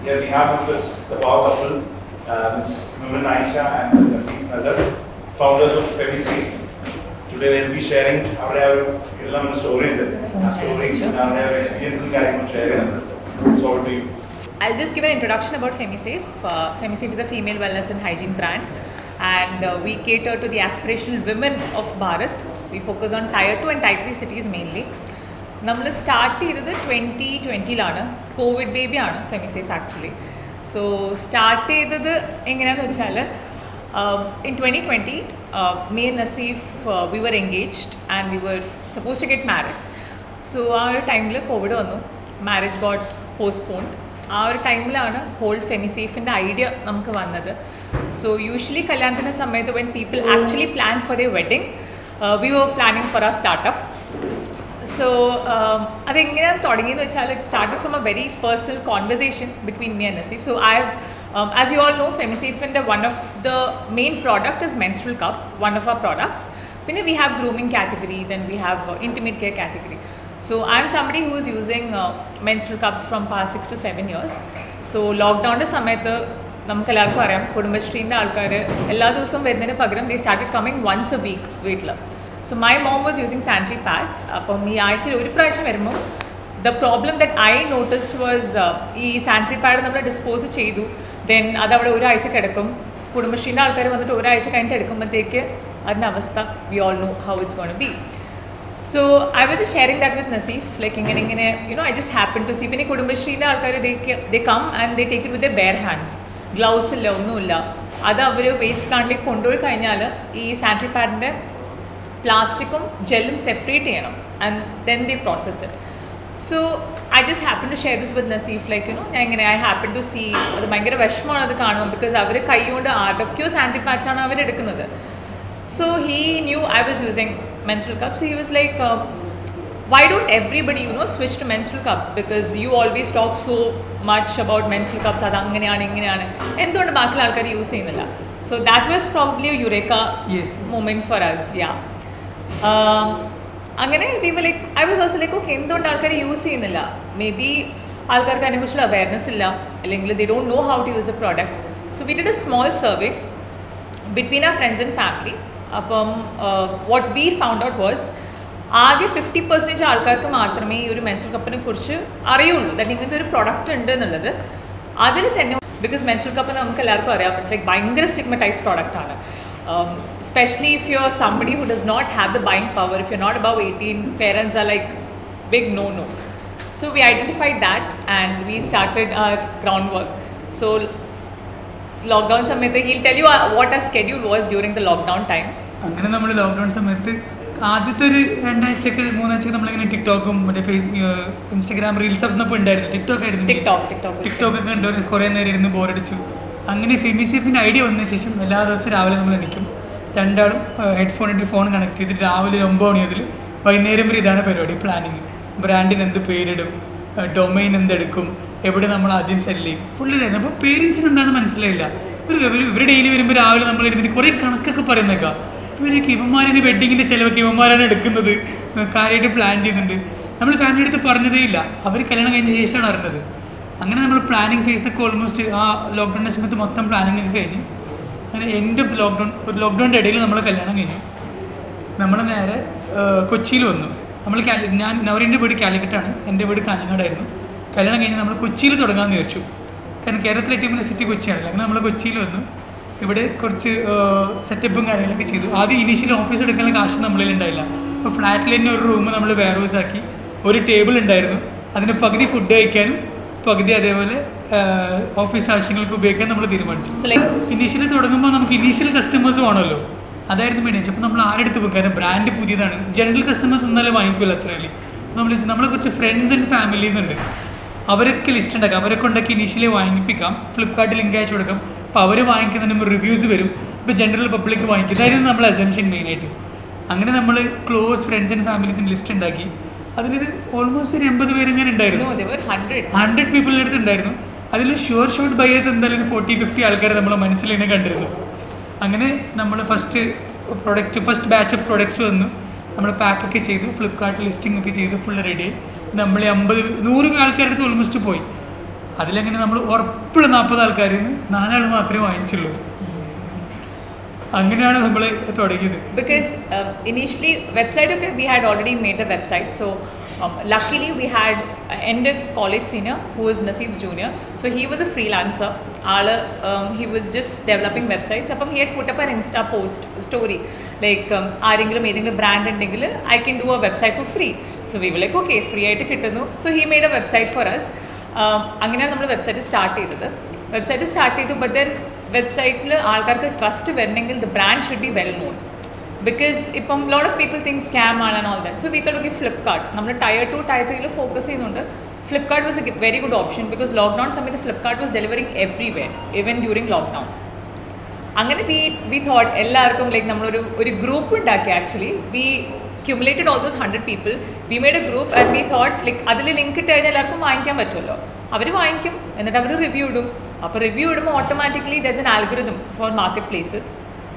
Here we have with us the power couple, Ms. Noureen Aysha and Naseef Nazar, founders of FemiSafe. Today they will be sharing our story and our experience in sharing. So over to you. I'll just give an introduction about FemiSafe. FemiSafe is a female wellness and hygiene brand, and we cater to the aspirational women of Bharat. We focus on Tier 2 and Tier 3 cities mainly. We started in 2020. COVID baby ആണ് FemiSafe actually. So started in 2020. Me and Naseef, we were engaged and we were supposed to get married. So our time COVID vanu, marriage got postponed. Our time whole FemiSafe in the idea namukku vannathu. So usually kalyanathinne samayathu when people actually plan for their wedding, we were planning for our startup. So it started from a very personal conversation between me and Naseef. So I've, as you all know, FemiSafe and one of the main product is menstrual cup, one of our products. Then we have grooming category, then we have intimate care category. So I'm somebody who is using menstrual cups from past 6 to 7 years. So lockdown samayathu namukku ellarkum ariyam kudumbashreende aalkare ella divasam varunne pagaram they started coming once a week veetla. So my mom was using sanitary pads. The problem that I noticed was this sanitary pad we dispose chedu. Then we all know how it's going to be. So I was just sharing that with Naseef. Like, I just happened to see they come and they take it with their bare hands. Gloves illa. Waste plant sanitary pad plastic gel separate and then they process it. So I just happened to share this with Naseef, like I happened to see the bhayangara veshmanu because avare kaiyodu aadakyo sanitary pads aanu avare edukkunnathu. So he knew I was using menstrual cups, so he was like, why don't everybody switch to menstrual cups, because you always talk so much about menstrual cups adu anganeyaanu inganeyaanu endondu baakil aalkar use cheyyunnilla. So that was probably a eureka moment for us. We were like, I was also like, okay, use maybe awareness they don't know how to use the product. So we did a small survey between our friends and family. What we found out was 50% ആൾക്കാർക്ക് മാത്രമേ ഈ ഒരു menstrual കപ്പിനെ കുറിച്ച് അറിയുള്ളൂ, that ഇങ്ങനത്തെ ഒരു product ഉണ്ട് എന്നുള്ളത്. അതിൽ തന്നെ because menstrual cup നമുക്ക് എല്ലാവർക്കും അറിയാം, it's like ഭയങ്കര stigmatized product ആണ്. Especially if you're somebody who does not have the buying power, if you're not above 18, parents are like big no. So we identified that and we started our groundwork. So lockdown samayathu he'll tell you what our schedule was during the lockdown time. അങ്ങനെ നമ്മൾ lockdown സമയത്ത് ആദ്യത്തെ ഒരു 2 ആഴ്ചക്ക് 3 ആഴ്ചക്ക് നമ്മളിങ്ങനെ ടിക്ടോക്കും മറ്റേ Instagram reels ഒക്കെ ഉണ്ടായിരുന്നു. ടിക്ടോക്ക് ഒക്കെ കണ്ടു കുറേ നേരം ഇരുന്ന് ബോറടിച്ചു. അങ്ങനെ FemiSafeന്റെ ഐഡിയ വന്നതിന് ശേഷം എല്ലാ ദിവസവും രാവിലെ നമ്മൾ എണീക്കും, രണ്ടാളും ഹെഡ്ഫോൺ ഇട്ട് ഫോൺ കണക്ട് ചെയ്തിട്ട് രാവിലെ 9 മണി മുതൽ വൈകുന്നേരം വരെ ഇതാണ് പരിപാടി. പ്ലാനിങ്, ബ്രാൻഡിന് എന്ത് പേരിടും, ഡൊമൈൻ എന്തെടുക്കും, എവിടെ നമ്മൾ ആദ്യം സെല് ചെയ്യും, ഫുള്ള് ഇതായിരുന്നു. അപ്പോൾ പേരൻസിന് എന്താണെന്ന് മനസ്സിലായില്ല. ഇവർ ഡെയിലി വരുമ്പോൾ രാവിലെ നമ്മൾ ഇരുന്നിട്ട് കുറേ കണക്കൊക്കെ പറയുന്നേക്കാം. ഇവരൊക്കെ ഇവന്മാരുടെ വെഡ്ഡിങ്ങിൻ്റെ ചിലവൊക്കെ ഇവന്മാരാണ് എടുക്കുന്നത്, കാര്യമായിട്ട് പ്ലാൻ ചെയ്യുന്നുണ്ട്. നമ്മൾ ഫാമിലി അടുത്ത് പറഞ്ഞതേ ഇല്ല, അവർ കല്യാണം കഴിഞ്ഞ ശേഷമാണ് അറിഞ്ഞത്. അങ്ങനെ നമ്മൾ പ്ലാനിങ് ഫേസൊക്കെ ഓൾമോസ്റ്റ് ആ ലോക്ക്ഡൗണിൻ്റെ സമയത്ത് മൊത്തം പ്ലാനിങ് ഒക്കെ കഴിഞ്ഞു. അങ്ങനെ എൻഡ് ഓഫ് ദി ലോക്ക്ഡൗണിൻ്റെ ഇടയിൽ നമ്മൾ കല്യാണം കഴിഞ്ഞു. നമ്മൾ നേരെ കൊച്ചിയിൽ വന്നു. ഞാൻ നൗറീൻ്റെ വീട് കാലിക്കറ്റാണ്, എൻ്റെ വീട് കാഞ്ഞങ്ങാടായിരുന്നു. കല്യാണം കഴിഞ്ഞ് നമ്മൾ കൊച്ചിയിൽ തുടങ്ങാമെന്ന് വിചാരിച്ചു. കാരണം കേരളത്തിലെ ഏറ്റവും വലിയ സിറ്റി കൊച്ചിയാണല്ലോ. അങ്ങനെ നമ്മൾ കൊച്ചിയിൽ വന്നു. ഇവിടെ കുറച്ച് സെറ്റപ്പും കാര്യങ്ങളൊക്കെ ചെയ്തു. ആദ്യം ഇനീഷ്യൽ ഓഫീസ് എടുക്കാനുള്ള കാശ് നമ്മളിൽ ഉണ്ടായില്ല. അപ്പോൾ ഫ്ലാറ്റിൽ തന്നെ ഒരു റൂം നമ്മൾ വെയർ ഹൗസ് ആക്കി. ഒരു ടേബിൾ ഉണ്ടായിരുന്നു, അതിന് പകുതി ഫുഡ് കഴിക്കാനും പകുതി അതേപോലെ ഓഫീസ് ആവശ്യങ്ങൾക്ക് ഉപയോഗിക്കാൻ നമ്മൾ തീരുമാനിച്ചു. ഇനീഷ്യലി തുടങ്ങുമ്പോൾ നമുക്ക് ഇനീഷ്യൽ കസ്റ്റമേഴ്സ് വേണമല്ലോ, അതായിരുന്നു മെയിൻ. അപ്പോൾ നമ്മൾ ആരെടുത്ത് പോകും, കാരണം ബ്രാൻഡ് പുതിയതാണ്, ജനറൽ കസ്റ്റമേഴ്സ് എന്നാലും വാങ്ങിക്കില്ല അത്രയല്ലേ. നമ്മളെ കുറച്ച് ഫ്രണ്ട്സ് ആൻഡ് ഫാമിലീസ് ഉണ്ട്, അവരൊക്കെ ലിസ്റ്റ് ഉണ്ടാക്കാം, അവരൊക്കെ ഉണ്ടാക്കി ഇനീഷ്യലി വാങ്ങിപ്പിക്കാം, ഫ്ലിപ്കാർട്ടിൽ ലിങ്ക് അയച്ചു കൊടുക്കാം. അപ്പോൾ അവർ വാങ്ങിക്കുന്നതിന് റിവ്യൂസ് വരും, ഇപ്പോൾ ജനറൽ പബ്ലിക് വാങ്ങിക്കും. ഇതായിരുന്നു നമ്മൾ അസംഷൻ മെയിനായിട്ട്. അങ്ങനെ നമ്മൾ ക്ലോസ് ഫ്രണ്ട്സ് ആൻഡ് ഫാമിലീസിൻ്റെ ലിസ്റ്റ് ഉണ്ടാക്കി. അതിലൊരു ഓൾമോസ്റ്റ് ഒരു 80 പേരെങ്ങനെ ഉണ്ടായിരുന്നു, 100 പീപ്പിളിൻ്റെ അടുത്ത് ഉണ്ടായിരുന്നു. അതിൽ ഷോർട്ട് ബയേഴ്സ് എന്തായാലും ഒരു 40-50 ആൾക്കാരെ നമ്മളെ മനസ്സിൽ തന്നെ കണ്ടിരുന്നു. അങ്ങനെ നമ്മൾ ഫസ്റ്റ് ബാച്ച് ഓഫ് പ്രൊഡക്ട്സ് വന്നു, നമ്മൾ പാക്കൊക്കെ ചെയ്തു, ഫ്ലിപ്കാർട്ട് ലിസ്റ്റിംഗ് ഒക്കെ ചെയ്തു, ഫുള്ള് റെഡിയായി. നമ്മൾ 100 ആൾക്കാരുടെ അടുത്ത് ഓൾമോസ്റ്റ് പോയി. അതിലെങ്ങനെ നമ്മൾ ഉറപ്പുള്ള 40 ആൾക്കാരിൽ നിന്ന് 4 ആൾ മാത്രമേ വാങ്ങിച്ചുള്ളൂ. അങ്ങനെയാണ് നമ്മൾ തുടങ്ങിയത്. Because initially website, okay, we had already made the website. So luckily we had ended college senior who was Naseef's junior. So he was a freelancer. He was just developing websites. Apam he had put up an Insta post story like ആരെങ്കിലും ഏതെങ്കിലും brand ഉണ്ടെങ്കിൽ I can do a website for free. So we were like, okay, free ആയിട്ട് കിട്ടുന്നു. So he made a website for us. അങ്ങനെയാണ് നമ്മൾ website start ചെയ്തത്. But then വെബ്സൈറ്റിൽ ആൾക്കാർക്ക് ട്രസ്റ്റ് വരണമെങ്കിൽ the brand should be well known. Because ഇപ്പം lot of people think scam ആണ് and all that. So we thought, okay, Flipkart. നമ്മൾ Tier 2, Tier 3 focus ചെയ്യുന്നുണ്ട്. Flipkart was a very good option because lockdown സമയത്ത് Flipkart was delivering everywhere, even during lockdown. അങ്ങനെ we thought എല്ലാവർക്കും like നമ്മളൊരു group ഉണ്ടാക്കി. Actually we accumulated all those 100 people. We made a group and we thought like അതിൽ link ഇട്ട് കഴിഞ്ഞാൽ എല്ലാവർക്കും വാങ്ങിക്കാൻ പറ്റുമല്ലോ. അവർ വാങ്ങിക്കും, എന്നിട്ട് അവർ റിവ്യൂ ഇടും. അപ്പോൾ റിവ്യൂ ഇടുമ്പോൾ automatically there's an algorithm for market places,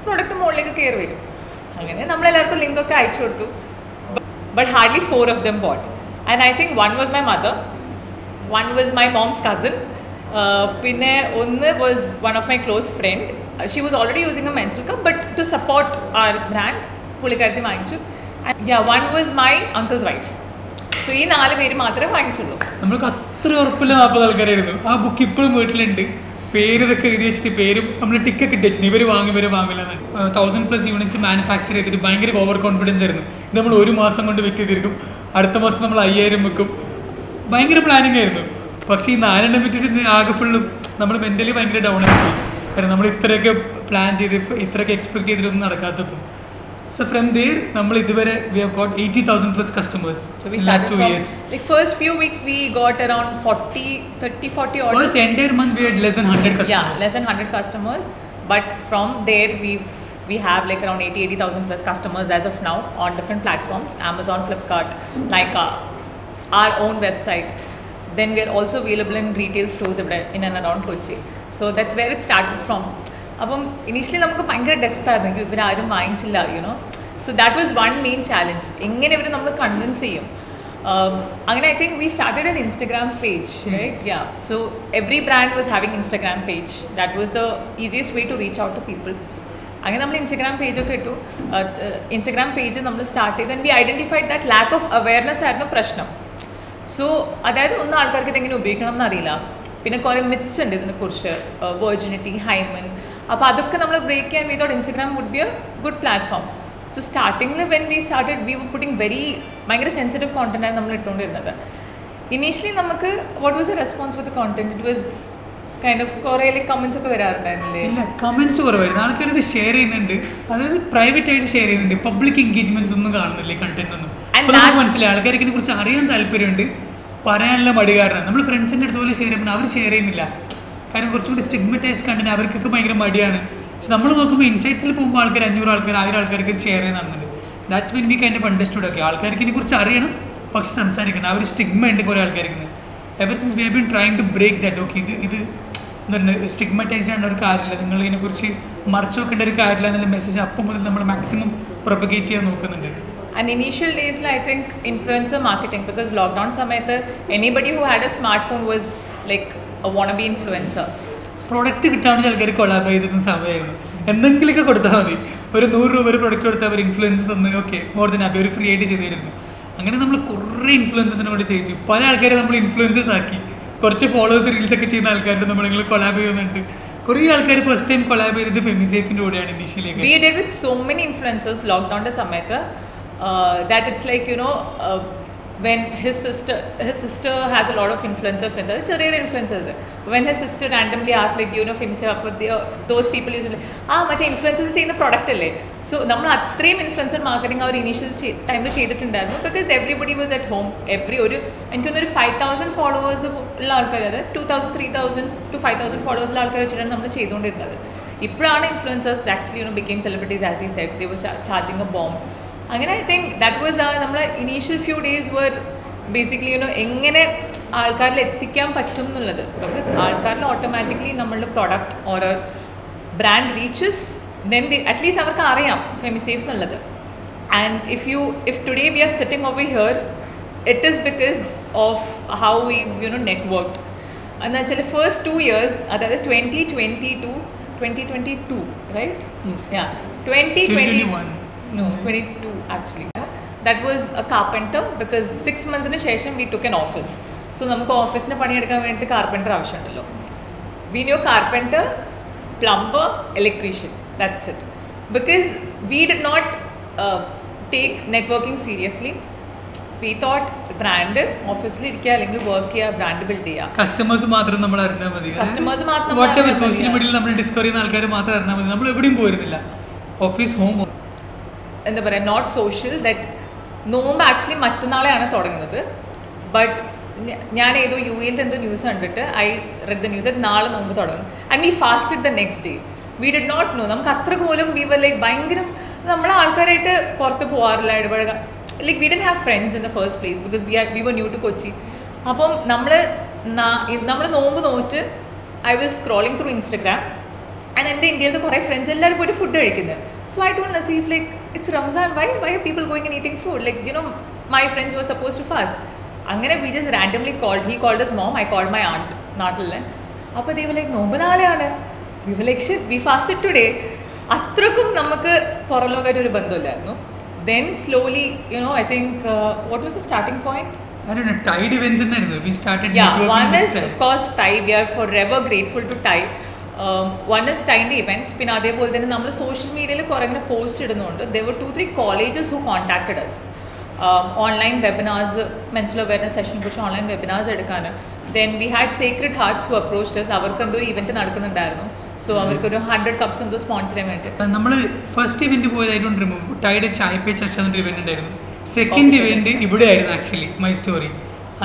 product മുകളിലേക്ക് കയറി വരും. അങ്ങനെ നമ്മളെല്ലാവർക്കും ലിങ്കൊക്കെ അയച്ചു കൊടുത്തു. But hardly 4 of them bought. And I think one was my mother, one was my mom's cousin, പിന്നെ ഒന്ന് was one of my close friend. She was already using a menstrual cup, but to support our brand പുള്ളിക്കാരത്തി വാങ്ങിച്ചു. And yeah, one was my uncle's wife. So ഈ 4 പേര് മാത്രമേ വാങ്ങിച്ചുള്ളൂ. നമ്മൾക്ക് അത്ര ഉറപ്പില്ല 40 ആൾക്കാരായിരുന്നു. ആ ബുക്ക് ഇപ്പോഴും വീട്ടിലുണ്ട്. പേര് ഇതൊക്കെ എഴുതി വെച്ചിട്ട് പേരും നമ്മൾ ടിക്കൊക്കെ ഇട്ട് വെച്ചിട്ട് ഇവർ വാങ്ങില്ല. 1000+ യൂണിറ്റ്സ് മാനുഫാക്ചർ ചെയ്തിട്ട് ഭയങ്കര ഓവർ കോൺഫിഡൻസ് ആയിരുന്നു. ഇത് നമ്മൾ 1 മാസം കൊണ്ട് വിറ്റ് ചെയ്തിരിക്കും, അടുത്ത മാസം നമ്മൾ 5000 വെക്കും. ഭയങ്കര പ്ലാനിങ് ആയിരുന്നു. പക്ഷേ ഈ 4 എണ്ണം വിറ്റിട്ട് ആകെ ഫുള്ളും നമ്മൾ മെൻ്റലി ഭയങ്കര ഡൗൺ ആയി. കാരണം നമ്മൾ ഇത്രയൊക്കെ പ്ലാൻ ചെയ്ത് ഇത്രയൊക്കെ expect ചെയ്തിട്ടൊന്നും നടക്കാത്തപ്പോൾ. So from there, we have got 80,000+ customers. So we in last 2 years. The first few weeks we got around 40 orders. First entire month we had less than 100 customers. Yeah, less than 100 customers. But from there we have like around 80,000+ customers as of now on different platforms, Amazon, Flipkart, like our own website. Then we are also available in retail stores in and around Kochi. So that's where it started from. അപ്പം initially നമുക്ക് ഭയങ്കര ഡെസ്പായിരുന്നു, ഇവരാരും വാങ്ങിച്ചില്ല, you know. So that was one main challenge. എങ്ങനെ ഇവർ നമ്മൾ convince ചെയ്യും? അങ്ങനെ I think we started an Instagram page, right? Yeah. So every brand was having Instagram page. That was the easiest way to reach out to people. അങ്ങനെ നമ്മൾ Instagram പേജൊക്കെ ഇട്ടു. Instagram page നമ്മൾ start ചെയ്ത് and we identified that lack of awareness ആയിരുന്നു പ്രശ്നം. So അതായത് ഒന്നും ആൾക്കാർക്ക് ഇതെങ്ങനെ ഉപയോഗിക്കണം എന്നറിയില്ല. പിന്നെ കുറേ മിത്സ് ഉണ്ട് ഇതിനെക്കുറിച്ച്, വെർജിനിറ്റി, ഹൈമൻ. അപ്പോൾ അതൊക്കെ നമ്മൾ ബ്രേക്ക് ചെയ്യാൻ we thought Instagram would be a good platform. So സ്റ്റാർട്ടിങ്ങിൽ when we started we were putting ഭയങ്കര സെൻസിറ്റീവ് കോണ്ടന്റാണ് നമ്മൾ ഇട്ടുകൊണ്ടിരുന്നത്. ഇനീഷ്യലി നമുക്ക് what was a response with content? It was kind of കുറേ കമൻസ് ഒക്കെ വരാറുണ്ടായിരുന്നില്ലേ? ഇല്ല, കമൻസ് കുറവായിരുന്നു. ആൾക്കാർ ഇത് ഷെയർ ചെയ്യുന്നുണ്ട്, അതായത് പ്രൈവറ്റ് ആയിട്ട് ഷെയർ ചെയ്യുന്നുണ്ട്. പബ്ലിക് എൻഗേജ്മെന്റ്സ് ഒന്നും കാണുന്നില്ല കണ്ടന്റ് ഒന്നും. മനസ്സിലായി, ആൾക്കാർക്ക് ഇതിനെ കുറിച്ച് അറിയാൻ താല്പര്യമുണ്ട്, പറയാനുള്ള മടി കാരണം. നമ്മൾ ഫ്രണ്ട്സിൻ്റെ അടുത്ത് പോലെ ഷെയർ ചെയ്യുമ്പോൾ അവർ ഷെയർ ചെയ്യുന്നില്ല. കാരണം കുറച്ചും കൂടി സ്റ്റിഗ്മറ്റൈസ് കണ്ടിട്ട് അവർക്കൊക്കെ ഭയങ്കര മടിയാണ്. പക്ഷെ നമ്മൾ നോക്കുമ്പോൾ ഇൻസൈറ്റ്സിൽ പോകുമ്പോൾ ആൾക്കാർ 500 ആൾക്കാർ 1000 ആൾക്കാർക്ക് ഷെയർ ചെയ്യുന്നുണ്ട്. That's when we kind of understood. ഒക്കെ ആൾക്കാർക്ക് ഇതിനെക്കുറിച്ച് അറിയണം, പക്ഷെ സംസാരിക്കണം. ആ ഒരു സ്റ്റിഗ്മ ഉണ്ട് കുറേ ആൾക്കാർക്ക്. Ever since we have been trying to break that. Okay, ഇത് എന്താണ് സ്റ്റിഗ്മറ്റൈസ്ഡ് ആണ്, ഒരു കാര്യമില്ല, നിങ്ങൾ ഇതിനെക്കുറിച്ച് മറച്ചു വെക്കേണ്ട ഒരു കാര്യമില്ല എന്നുള്ള മെസ്സേജ് അപ്പം മുതൽ നമ്മൾ മാക്സിമം പ്രൊപ്പഗേറ്റ് ചെയ്യാൻ നോക്കുന്നുണ്ട്. And initial days, I think influencer marketing, because lockdown samayathe anybody who had a smartphone was like a wannabe influencer. Product കിട്ടാൻ വേണ്ടി ആൾക്കാർ കൊളാബ് ചെയ്തിരുന്ന സമയമായിരുന്നു. എന്തെങ്കിലുമൊക്കെ കൊടുത്താൽ മതി, ഒരു 100 രൂപ ഒരു പ്രൊഡക്റ്റ് കൊടുത്താൽ അവർ ഇൻഫ്ലുവൻസസ് ഒന്ന് ഓക്കെ മോർ ദൻ ഹാപ്പി, അവർ ഫ്രീ ആയിട്ട് ചെയ്തിരുന്നു. അങ്ങനെ നമ്മൾ കുറേ ഇൻഫ്ലുവൻസസിനെ കൂടി ചെയ്യിച്ചു. പല ആൾക്കാരെ നമ്മൾ ഇൻഫ്ലുവൻസസ് ആക്കി. കുറച്ച് ഫോളോവേഴ്സ് റീൽസൊക്കെ ചെയ്യുന്ന ആൾക്കാരുടെ നമ്മളിങ്ങനെ കൊളാബ് ചെയ്യുന്നുണ്ട്. കുറേ ആൾക്കാർ ഫസ്റ്റ് ടൈം കൊളാബ് ചെയ്തത് ഫെമിസേഫിൻ്റെ കൂടെയാണ് initially. We did with so many influencers lockdown samayathe. That it's like, you know, when his sister has a lot of influencer friends, career influencers. When his sister randomly asked like, you know, FemiSafe, those people usually മറ്റേ influences ചെയ്യുന്ന product അല്ലേ. So നമ്മൾ അത്രയും influencer marketing അവർ initial ടൈമിൽ ചെയ്തിട്ടുണ്ടായിരുന്നു. Because everybody was at home. എനിക്കൊന്നൊരു 5000 followers ഉള്ള ആൾക്കാർ, അതായത് 2000, 3000 to 5000 ഫോളോവേഴ്സ് ഉള്ള ആൾക്കാർ വെച്ചിട്ടാണ് നമ്മൾ ചെയ്തുകൊണ്ടിരുന്നത്. ഇപ്പോഴാണ് influencers actually, you know, became celebrities as he said. They were charging a bomb. അങ്ങനെ ഐ തിങ്ക് ദാറ്റ് വാസ് നമ്മളെ ഇനീഷ്യൽ ഫ്യൂ ഡേയ്സ് വർ ബേസിക്കലി, യുനോ, എങ്ങനെ ആൾക്കാരിൽ എത്തിക്കാൻ പറ്റും എന്നുള്ളത്. ബിക്കോസ് ആൾക്കാരിൽ ഓട്ടോമാറ്റിക്കലി നമ്മളുടെ product or brand reaches, then at least അവർക്ക് അറിയാം ഫെമിസേഫ് എന്നുള്ളത്. And if today we are sitting over here, it is because of how we've, you know, networked. എന്നുവെച്ചാൽ ഫസ്റ്റ് 2 years, അതായത് 2022, right? Yes. Yeah, 2021. 2021. No, 22 actually. That was a carpenter because 6 months ശേഷം we took an office. So നമുക്ക് ഓഫീസിന് പണിയെടുക്കാൻ വേണ്ടിയിട്ട് carpenter ആവശ്യമുണ്ടല്ലോ. We knew carpenter, plumber, electrician. That's it. Because we did not take networking seriously. We thought brand ഓഫീസിൽ ഇരിക്കുക അല്ലെങ്കിൽ work ചെയ്യുക, brand build ചെയ്യുക. കസ്റ്റമേഴ്സ് മാത്രം നമ്മൾ അറിഞ്ഞാൽ മതി. കസ്റ്റമേഴ്സ് മാത്രം സോഷ്യൽ മീഡിയയിൽ നമ്മൾ ഡിസ്കവർ ചെയ്യുന്ന ആൾക്കാർ മാത്രം അറിഞ്ഞാൽ മതി. നമ്മൾ എവിടെയും പോയിരുന്നില്ല. ഓഫീസ് ഹോം എന്താ പറയുക, നോട്ട് സോഷ്യൽ. ദറ്റ് നോമ്പ് ആക്ച്വലി മറ്റന്നാളെയാണ് തുടങ്ങുന്നത്. ബട്ട് ഞാൻ ഏതോ UAE എന്തോ ന്യൂസ് കണ്ടിട്ട് I read the news that നാളെ നോമ്പ് തുടങ്ങും. And we fasted the next day. We did not know. നമുക്ക് അത്ര പോലും വി വർ ലൈക്ക് ഭയങ്കര നമ്മളെ ആൾക്കാരായിട്ട് പുറത്ത് പോകാറില്ല, ഇടപഴകാൻ. Like we didn't have friends in the first place because we were new to Kochi. അപ്പം നമ്മൾ നോമ്പ് നോറ്റ് I was scrolling through Instagram and എൻ്റെ ഇന്ത്യയിലത്തെ കുറേ ഫ്രണ്ട്സ് എല്ലാവരും പോയിട്ട് ഫുഡ് കഴിക്കുന്നത്. So I told Naseef like it's Ramzan, why are people going and eating food? Like you know my friends were suppose to fast. അങ്ങനെ we just randomly called. He called his mom, I called my aunt നാട്ടിലെ. അപ്പോൾ they were like നോമ്പ് നാളെയാണ്. We were like shit, we fasted today. അത്രക്കും നമുക്ക് പുറം ലോകമായിട്ട് ഒരു ബന്ധമില്ലായിരുന്നു. Then slowly, you know, I think what was the starting point? I don't know, TiE events we started. Yeah, one is of course TiE. We are forever grateful to TiE. One is TiE events. പിന്നെ അതേപോലെ തന്നെ നമ്മൾ social മീഡിയയിൽ കുറേ ഇങ്ങനെ post ഇടുന്നുണ്ട്. There were 2-3 colleges who contacted us. Online webinars, menstrual awareness session കുറിച്ച് online webinars എടുക്കാൻ. Then we had Sacred Hearts who approached us. അവർക്ക് എന്തോ ഇവന്റ് നടക്കുന്നുണ്ടായിരുന്നു. സോ അവർക്കൊരു 100 cups എന്തോ സ്പോൺസർ ചെയ്യാൻ വേണ്ടി. നമ്മൾ ഫസ്റ്റ് ഇവന്റ് പോയത് ഐ ഡോണ്ട് റിമെമ്പർ. ടൈയുടെ ചായ പേ ചർച്ച എന്നൊരു ഇവന്റ് ഉണ്ടായിരുന്നു. സെക്കൻഡ് ഇവന്റ് ഇവിടെ ആയിരുന്നു ആക്ച്വലി മൈ സ്റ്റോറി.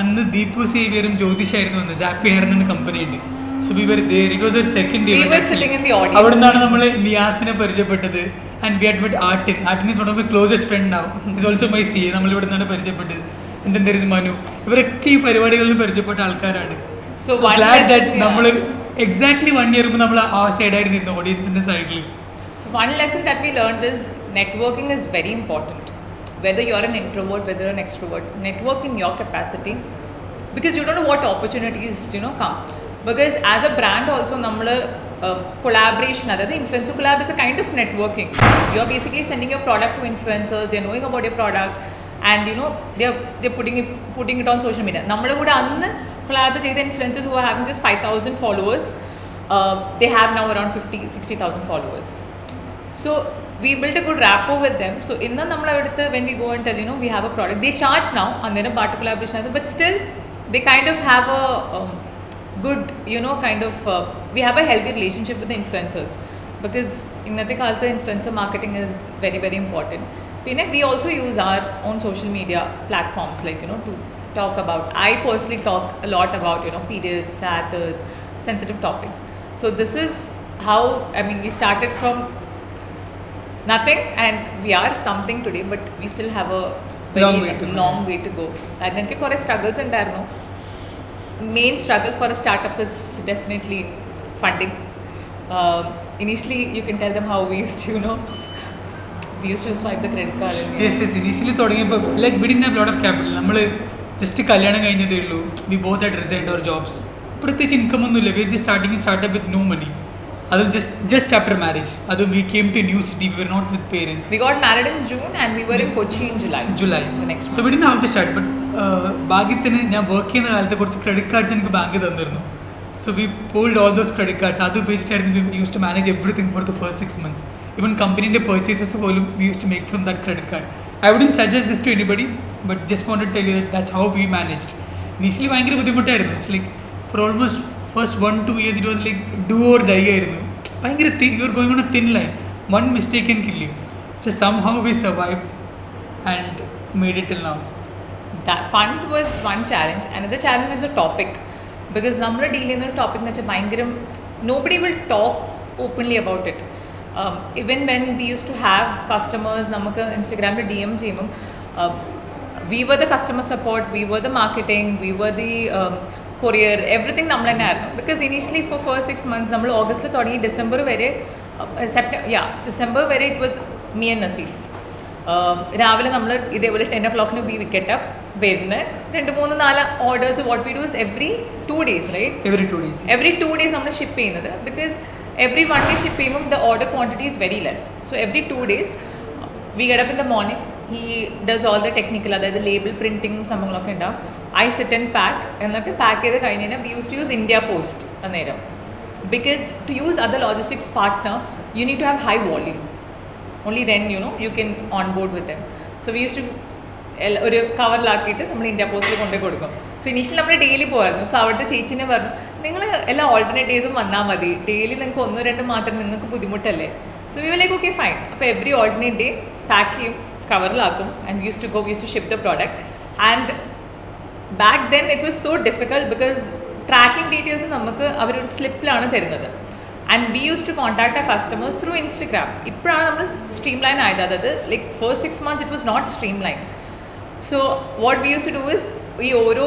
അന്ന് ദീപു സേവിയറും ജ്യോതിഷായിരുന്നു വന്നത്. സാപ്പി ഹെയർ എന്ന കമ്പനി ഉണ്ട്. So we were there. It was a second event. അവിടെ നിന്നാണ് നമ്മൾ നിയാസിനെ പരിചയപ്പെട്ടത്. And we had met Artin. Artin is one of my closest friend now. Is also my CA. നമ്മൾ ഇവിടെ നിന്നാണ് പരിചയപ്പെട്ടത്. And then there is Manu. ഇവരൊക്കെ ഈ പരിപാടികളിൽ പരിചയപ്പെട്ട ആൾക്കാരാണ്. So glad that നമ്മൾ exactly 1 year മുമ്പ് നമ്മൾ ആ സൈഡായിരുന്നു ഇരുന്ന ഓഡിയൻസിന്റെ സൈഡിൽ. So one lesson that we learned is networking is very important. Whether you're an introvert, whether you're an extrovert, network in your capacity because you don't know what opportunities, you know, come. Because as a brand also നമ്മൾ collaboration, അതായത് influencer collab is a kind of networking. You're basically sending your product to influencers, they're knowing about your product. And you know they're putting it on social media. നമ്മൾ കൂടെ അന്ന് collab ചെയ്ത influencers who are having just 5,000 followers, they have now around 50,000-60,000 followers. So we built a good rapport with them. So ഇന്ന് നമ്മൾ അവിടുത്തെ when we go and tell, you know, we have a product, they charge now അങ്ങനെ പാട്ട് collaboration ആണ്, but still they kind of have a good, you know, kind of we have a healthy relationship with the influencers because ഇന്നത്തെ കാലത്ത് influencer marketing is very very important. We also use our own social media platforms, like, you know, to talk about. I personally talk a lot about, you know, periods, status, sensitive topics. So this is how, I mean, we started from nothing and we are something today, but we still have a very long way to go. And then there are struggles in there. Main struggle for a startup is definitely funding. Initially, you can tell them how we used to, you know, we used to swipe the credit card. Yes, initially തുടങ്ങിയപ്പോൾ like we didn't have a lot of capital. നമ്മൾ just കല്യാണം കഴിഞ്ഞതേ ഉള്ളൂ. We both had resigned our jobs. പ്രത്യേകിച്ച് income ഒന്നുമില്ല. We were just starting a startup with no money. അത് just after marriage. അത് we came to a new city. We were not with parents. We got married in June and we were in Kochi in July. The next month. So we didn't know how to start. But ഭാഗ്യത്തിന് ഞാൻ work ചെയ്യുന്ന കാലത്ത് കുറച്ച് credit cards എനിക്ക് bank തന്നിരുന്നു. So we pulled all those credit cards. അത് ഉപയോഗിച്ചിട്ടായിരുന്നു we used to manage everything for the first 6 months. Even company purchases പോലും we used to make from that credit card. I wouldn't suggest this to anybody, but just wanted to tell you that that's how we managed. Initially ഭയങ്കര ബുദ്ധിമുട്ടായിരുന്നു. It's like for almost first 1-2 years it was like do or die ആയിരുന്നു. ഭയങ്കര you're going on a thin line. One mistake can kill you. So somehow we survived and made it till now. That fund was one challenge. Another challenge was a topic. Because നമ്മൾ deal ചെയ്യുന്ന ഒരു topic എന്ന് വെച്ചാൽ ഭയങ്കരം nobody will talk openly about it. Even when we used to have customers, നമുക്ക് ഇൻസ്റ്റഗ്രാമിൽ DM ചെയ്യുമ്പം we were the customer support, we were the marketing, we were the courier, everything നമ്മൾ തന്നെ ആയിരുന്നു. Because initially for first 6 months നമ്മൾ ഓഗസ്റ്റിൽ തുടങ്ങി December വരെ it was me and Naseef. രാവിലെ നമ്മൾ ഇതേപോലെ 10 o'clock we get up വരുന്ന 2-3-4 orders. What we do is every 2 days, right? Every 2 days നമ്മൾ ഷിപ്പ് ചെയ്യുന്നത്, because every 1 day ഷിപ്പ് ചെയ്യുമ്പോൾ the order quantity is very less. So every 2 days we get up in the morning, he does all the technical, അതായത് label പ്രിന്റിങ്ങും സംഭവങ്ങളൊക്കെ ഉണ്ടാവും. I sit and pack, എന്നിട്ട് pack ചെയ്ത് കഴിഞ്ഞാൽ we used to use India Post അന്നേരം, because to use other logistics partner you need to have high volume, only then you can onboard with them. So we used to ഒരു കവറിലാക്കിയിട്ട് നമ്മൾ India പോസ്റ്റിൽ കൊണ്ടുപോയി കൊടുക്കും. So initially നമ്മൾ daily പോകായിരുന്നു. So അവിടുത്തെ ചേച്ചിനെ പറഞ്ഞു, നിങ്ങൾ എല്ലാ ഓൾട്ടർനേറ്റ് ഡേയ്സും വന്നാൽ മതി, ഡെയിലി നിങ്ങൾക്ക് 1-2 മാത്രം നിങ്ങൾക്ക് ബുദ്ധിമുട്ടല്ലേ. So we were like okay fine. അപ്പോൾ എവറി ഓൾട്ടർനേറ്റ് ഡേ പാക്ക് ചെയ്യും, കവറിലാക്കും, and use to ship the product. And back then it was so difficult, because tracking details നമുക്ക് അവരൊരു സ്ലിപ്പിലാണ് തരുന്നത്. And we use to contact ആ customers through Instagram. ഇപ്പോഴാണ് നമ്മൾ സ്ട്രീം ലൈൻ ആയത്. അതായത് like first 6 months it was not stream line. So what we used to do is ഈ ഓരോ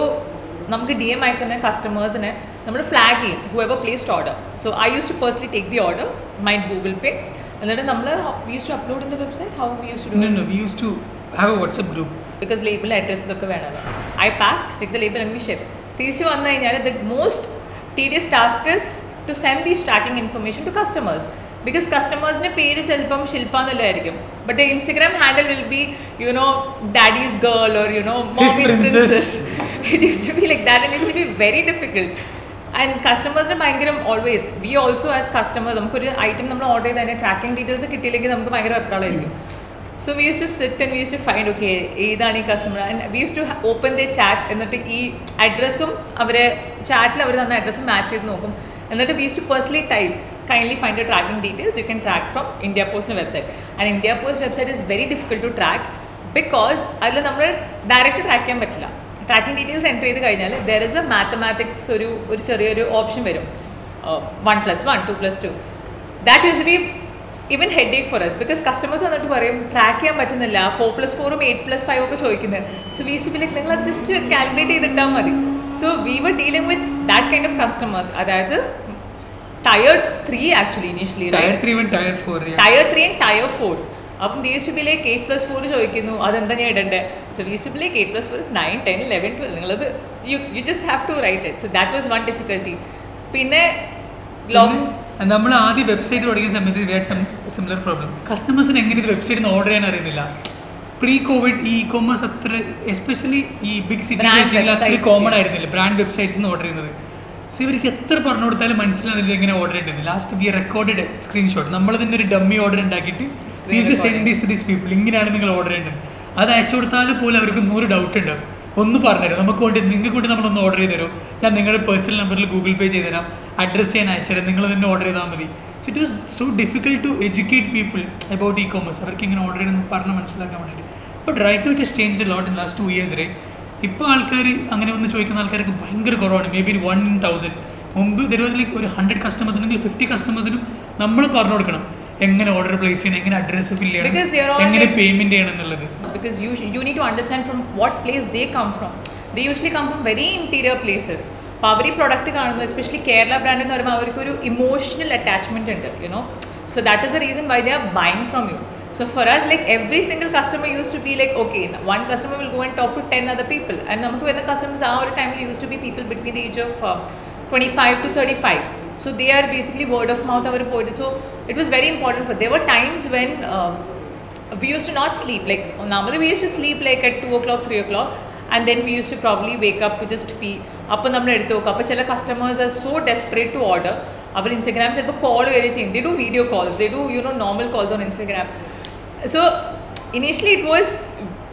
നമുക്ക് DM അയക്കുന്ന കസ്റ്റമേഴ്സിനെ നമ്മൾ ഫ്ലാഗ് ചെയ്യും, whoever placed order. So I used to personally take the order, my Google Pay, എന്നിട്ട് നമ്മൾ we used to upload in the website. How we used to do? No, we used to have a WhatsApp group. Because label address ഇതൊക്കെ വേണമല്ലോ. I pack, stick the label and we ship. തിരിച്ചു വന്നു കഴിഞ്ഞാൽ the most tedious task is to send these tracking information to customers. Because customers' പേര് ചിലപ്പം ശില്പ എന്നുള്ളതായിരിക്കും, but the Instagram handle will be daddy's girl or mommy's princess. It used to be like that, and it used to be very difficult. And customers ഭയങ്കര always, we also as customers നമുക്കൊരു item നമ്മൾ order ചെയ്ത് അതിൻ്റെ tracking details കിട്ടിയില്ലെങ്കിൽ നമുക്ക് ഭയങ്കര വെപ്രാളമായിരിക്കും. So we used to sit and we used to find, okay, ഏതാണ് ഈ customer, and we used to open their chat, എന്നിട്ട് ഈ അഡ്രസ്സും അവരെ ചാറ്റിൽ അവർ തന്ന അഡ്രസ്സും മാച്ച് ചെയ്ത് നോക്കും. എന്നിട്ട് we used to personally type, kindly find your tracking details, you can track from India Post website. And India Post website is very difficult to track, because അതിൽ നമ്മൾ ഡയറക്റ്റ് ട്രാക്ക് ചെയ്യാൻ പറ്റില്ല. ട്രാക്കിംഗ് ഡീറ്റെയിൽസ് എൻ്റർ ചെയ്ത് കഴിഞ്ഞാൽ there is a mathematics ഒരു ചെറിയൊരു option വരും, 1 + 1 2 + 2. That used to be even headache for us, because customers വന്നിട്ട് പറയും ട്രാക്ക് ചെയ്യാൻ പറ്റുന്നില്ല, 4 + 4 8 + 5 ഒക്കെ ചോദിക്കുന്നത്. So we used to be like, നിങ്ങൾ അത് ജസ്റ്റ് കാൽക്കുലേറ്റ് ചെയ്തിട്ടാൽ മതി. So we were dealing with that kind of customers. അതായത് Tier 3 actually initially, right? Tier 3 and Tier 4. Yeah. Tier 3 and Tier 4. അപ്പം they used to be like 8 + 4 ചോദിക്കുന്നു, അതെന്താ ഞാൻ ഇടണ്ടേ. So we used to be like 8 + 4 is 9 10 11 12. നിങ്ങളത് you just have to write it. So that was one difficulty. പിന്നെ നമ്മൾ ആദ്യം website തുടങ്ങിയ സമയത്ത് we had some similar problem. കസ്റ്റമേഴ്സിന് എങ്ങനെ ഇത് വെബ്സൈറ്റിൽ നിന്ന് ഓർഡർ ചെയ്യാൻ അറിയുന്നില്ല. പ്രീ കോവിഡ് ഈ ഇ-കൊമേഴ്സ് അത്ര എസ്പെഷ്യലി ഈ ബിഗ് സിറ്റീസിൽ അത്ര കോമൺ ആയിരുന്നില്ല ബ്രാൻഡ് വെബ്സൈറ്റ്സിൽ നിന്ന് ഓർഡർ ചെയ്യുന്നത്. സോ ഇവർക്ക് എത്ര പറഞ്ഞു കൊടുത്താലും മനസ്സിലാകുന്നില്ല എങ്ങനെ ഓർഡർ ചെയ്യേണ്ടത്. ലാസ്റ്റ് വി റെക്കോർഡഡ് സ്ക്രീൻഷോട്ട്, നമ്മൾ തന്നെ ഒരു ഡമ്മി ഓർഡർ ഉണ്ടാക്കിയിട്ട് send these two these people, ഇങ്ങനെയാണ് നിങ്ങൾ ഓർഡർ ചെയ്യേണ്ടത്. അത് അയച്ചു കൊടുത്താൽ പോലും അവർക്ക് 100 ഡൗട്ട് ഉണ്ടാവും. ഒന്ന് പറഞ്ഞുതരും, നമുക്ക് വേണ്ടി നിങ്ങൾക്ക് വേണ്ടി നമ്മളൊന്ന് ഓർഡർ ചെയ്ത് തരും, ഞാൻ നിങ്ങളുടെ പേഴ്സണൽ നമ്പറിൽ ഗൂഗിൾ പേ ചെയ്ത് തരാം, അഡ്രസ്സ് ചെയ്യാൻ അയച്ചുതരാം, നിങ്ങൾ തന്നെ ഓർഡർ ചെയ്താൽ മതി. So it was so difficult to educate people about e-commerce, അവർക്ക് ഇങ്ങനെ ഓർഡർ ചെയ്യണമെന്ന് പറഞ്ഞ് മനസ്സിലാക്കാൻ വേണ്ടിയിട്ട്. But right now it has changed a lot in last 2 years, right? ഇപ്പോൾ ആൾക്കാർ അങ്ങനെ ഒന്ന് ചോദിക്കുന്ന ആൾക്കാർക്ക് ഭയങ്കര കുറവാണ്, മേ ബി 1 in 1000. മുമ്പ് ലൈക്ക് ഒരു 100 കസ്റ്റമേഴ്സ് ഉണ്ടെങ്കിൽ 50 കസ്റ്റമേഴ്സിനും നമ്മൾ പറഞ്ഞു കൊടുക്കണം എങ്ങനെ ഓർഡർ പ്ലേസ് ചെയ്യണം, എങ്ങനെ അഡ്രസ്സ് ഫില്ല് ചെയ്യണം, എങ്ങനെ പേയ്മെന്റ് ചെയ്യണം എന്നുള്ളത്. Because you need to understand from what place they come from. They usually come from very interior places. അപ്പോൾ അവർ ഈ പ്രൊഡക്റ്റ് കാണുന്നു, എസ്പെഷ്യലി കേരള ബ്രാൻഡ് എന്ന് പറയുമ്പോൾ അവർക്കൊരു ഇമോഷണൽ അറ്റാച്ച്മെന്റ് ഉണ്ട്, So that is the reason why they are buying from you. So for us, like every single customer used to be like, okay, one customer will go and talk to 10 other people. And namukku venna customers our time used to be people between the age of 25 to 35. So they are basically word of mouth our poetry. So it was very important for. There were times when we used to not sleep. Like normally we used to sleep like at 2 o'clock, 3 o'clock. And then we used to probably wake up to just pee. Appo nammal eduthu okka. Appo chela customers are so desperate to order. Our Instagram cheppo call vere cheyum. They do video calls. They do normal calls on Instagram. So initially it was,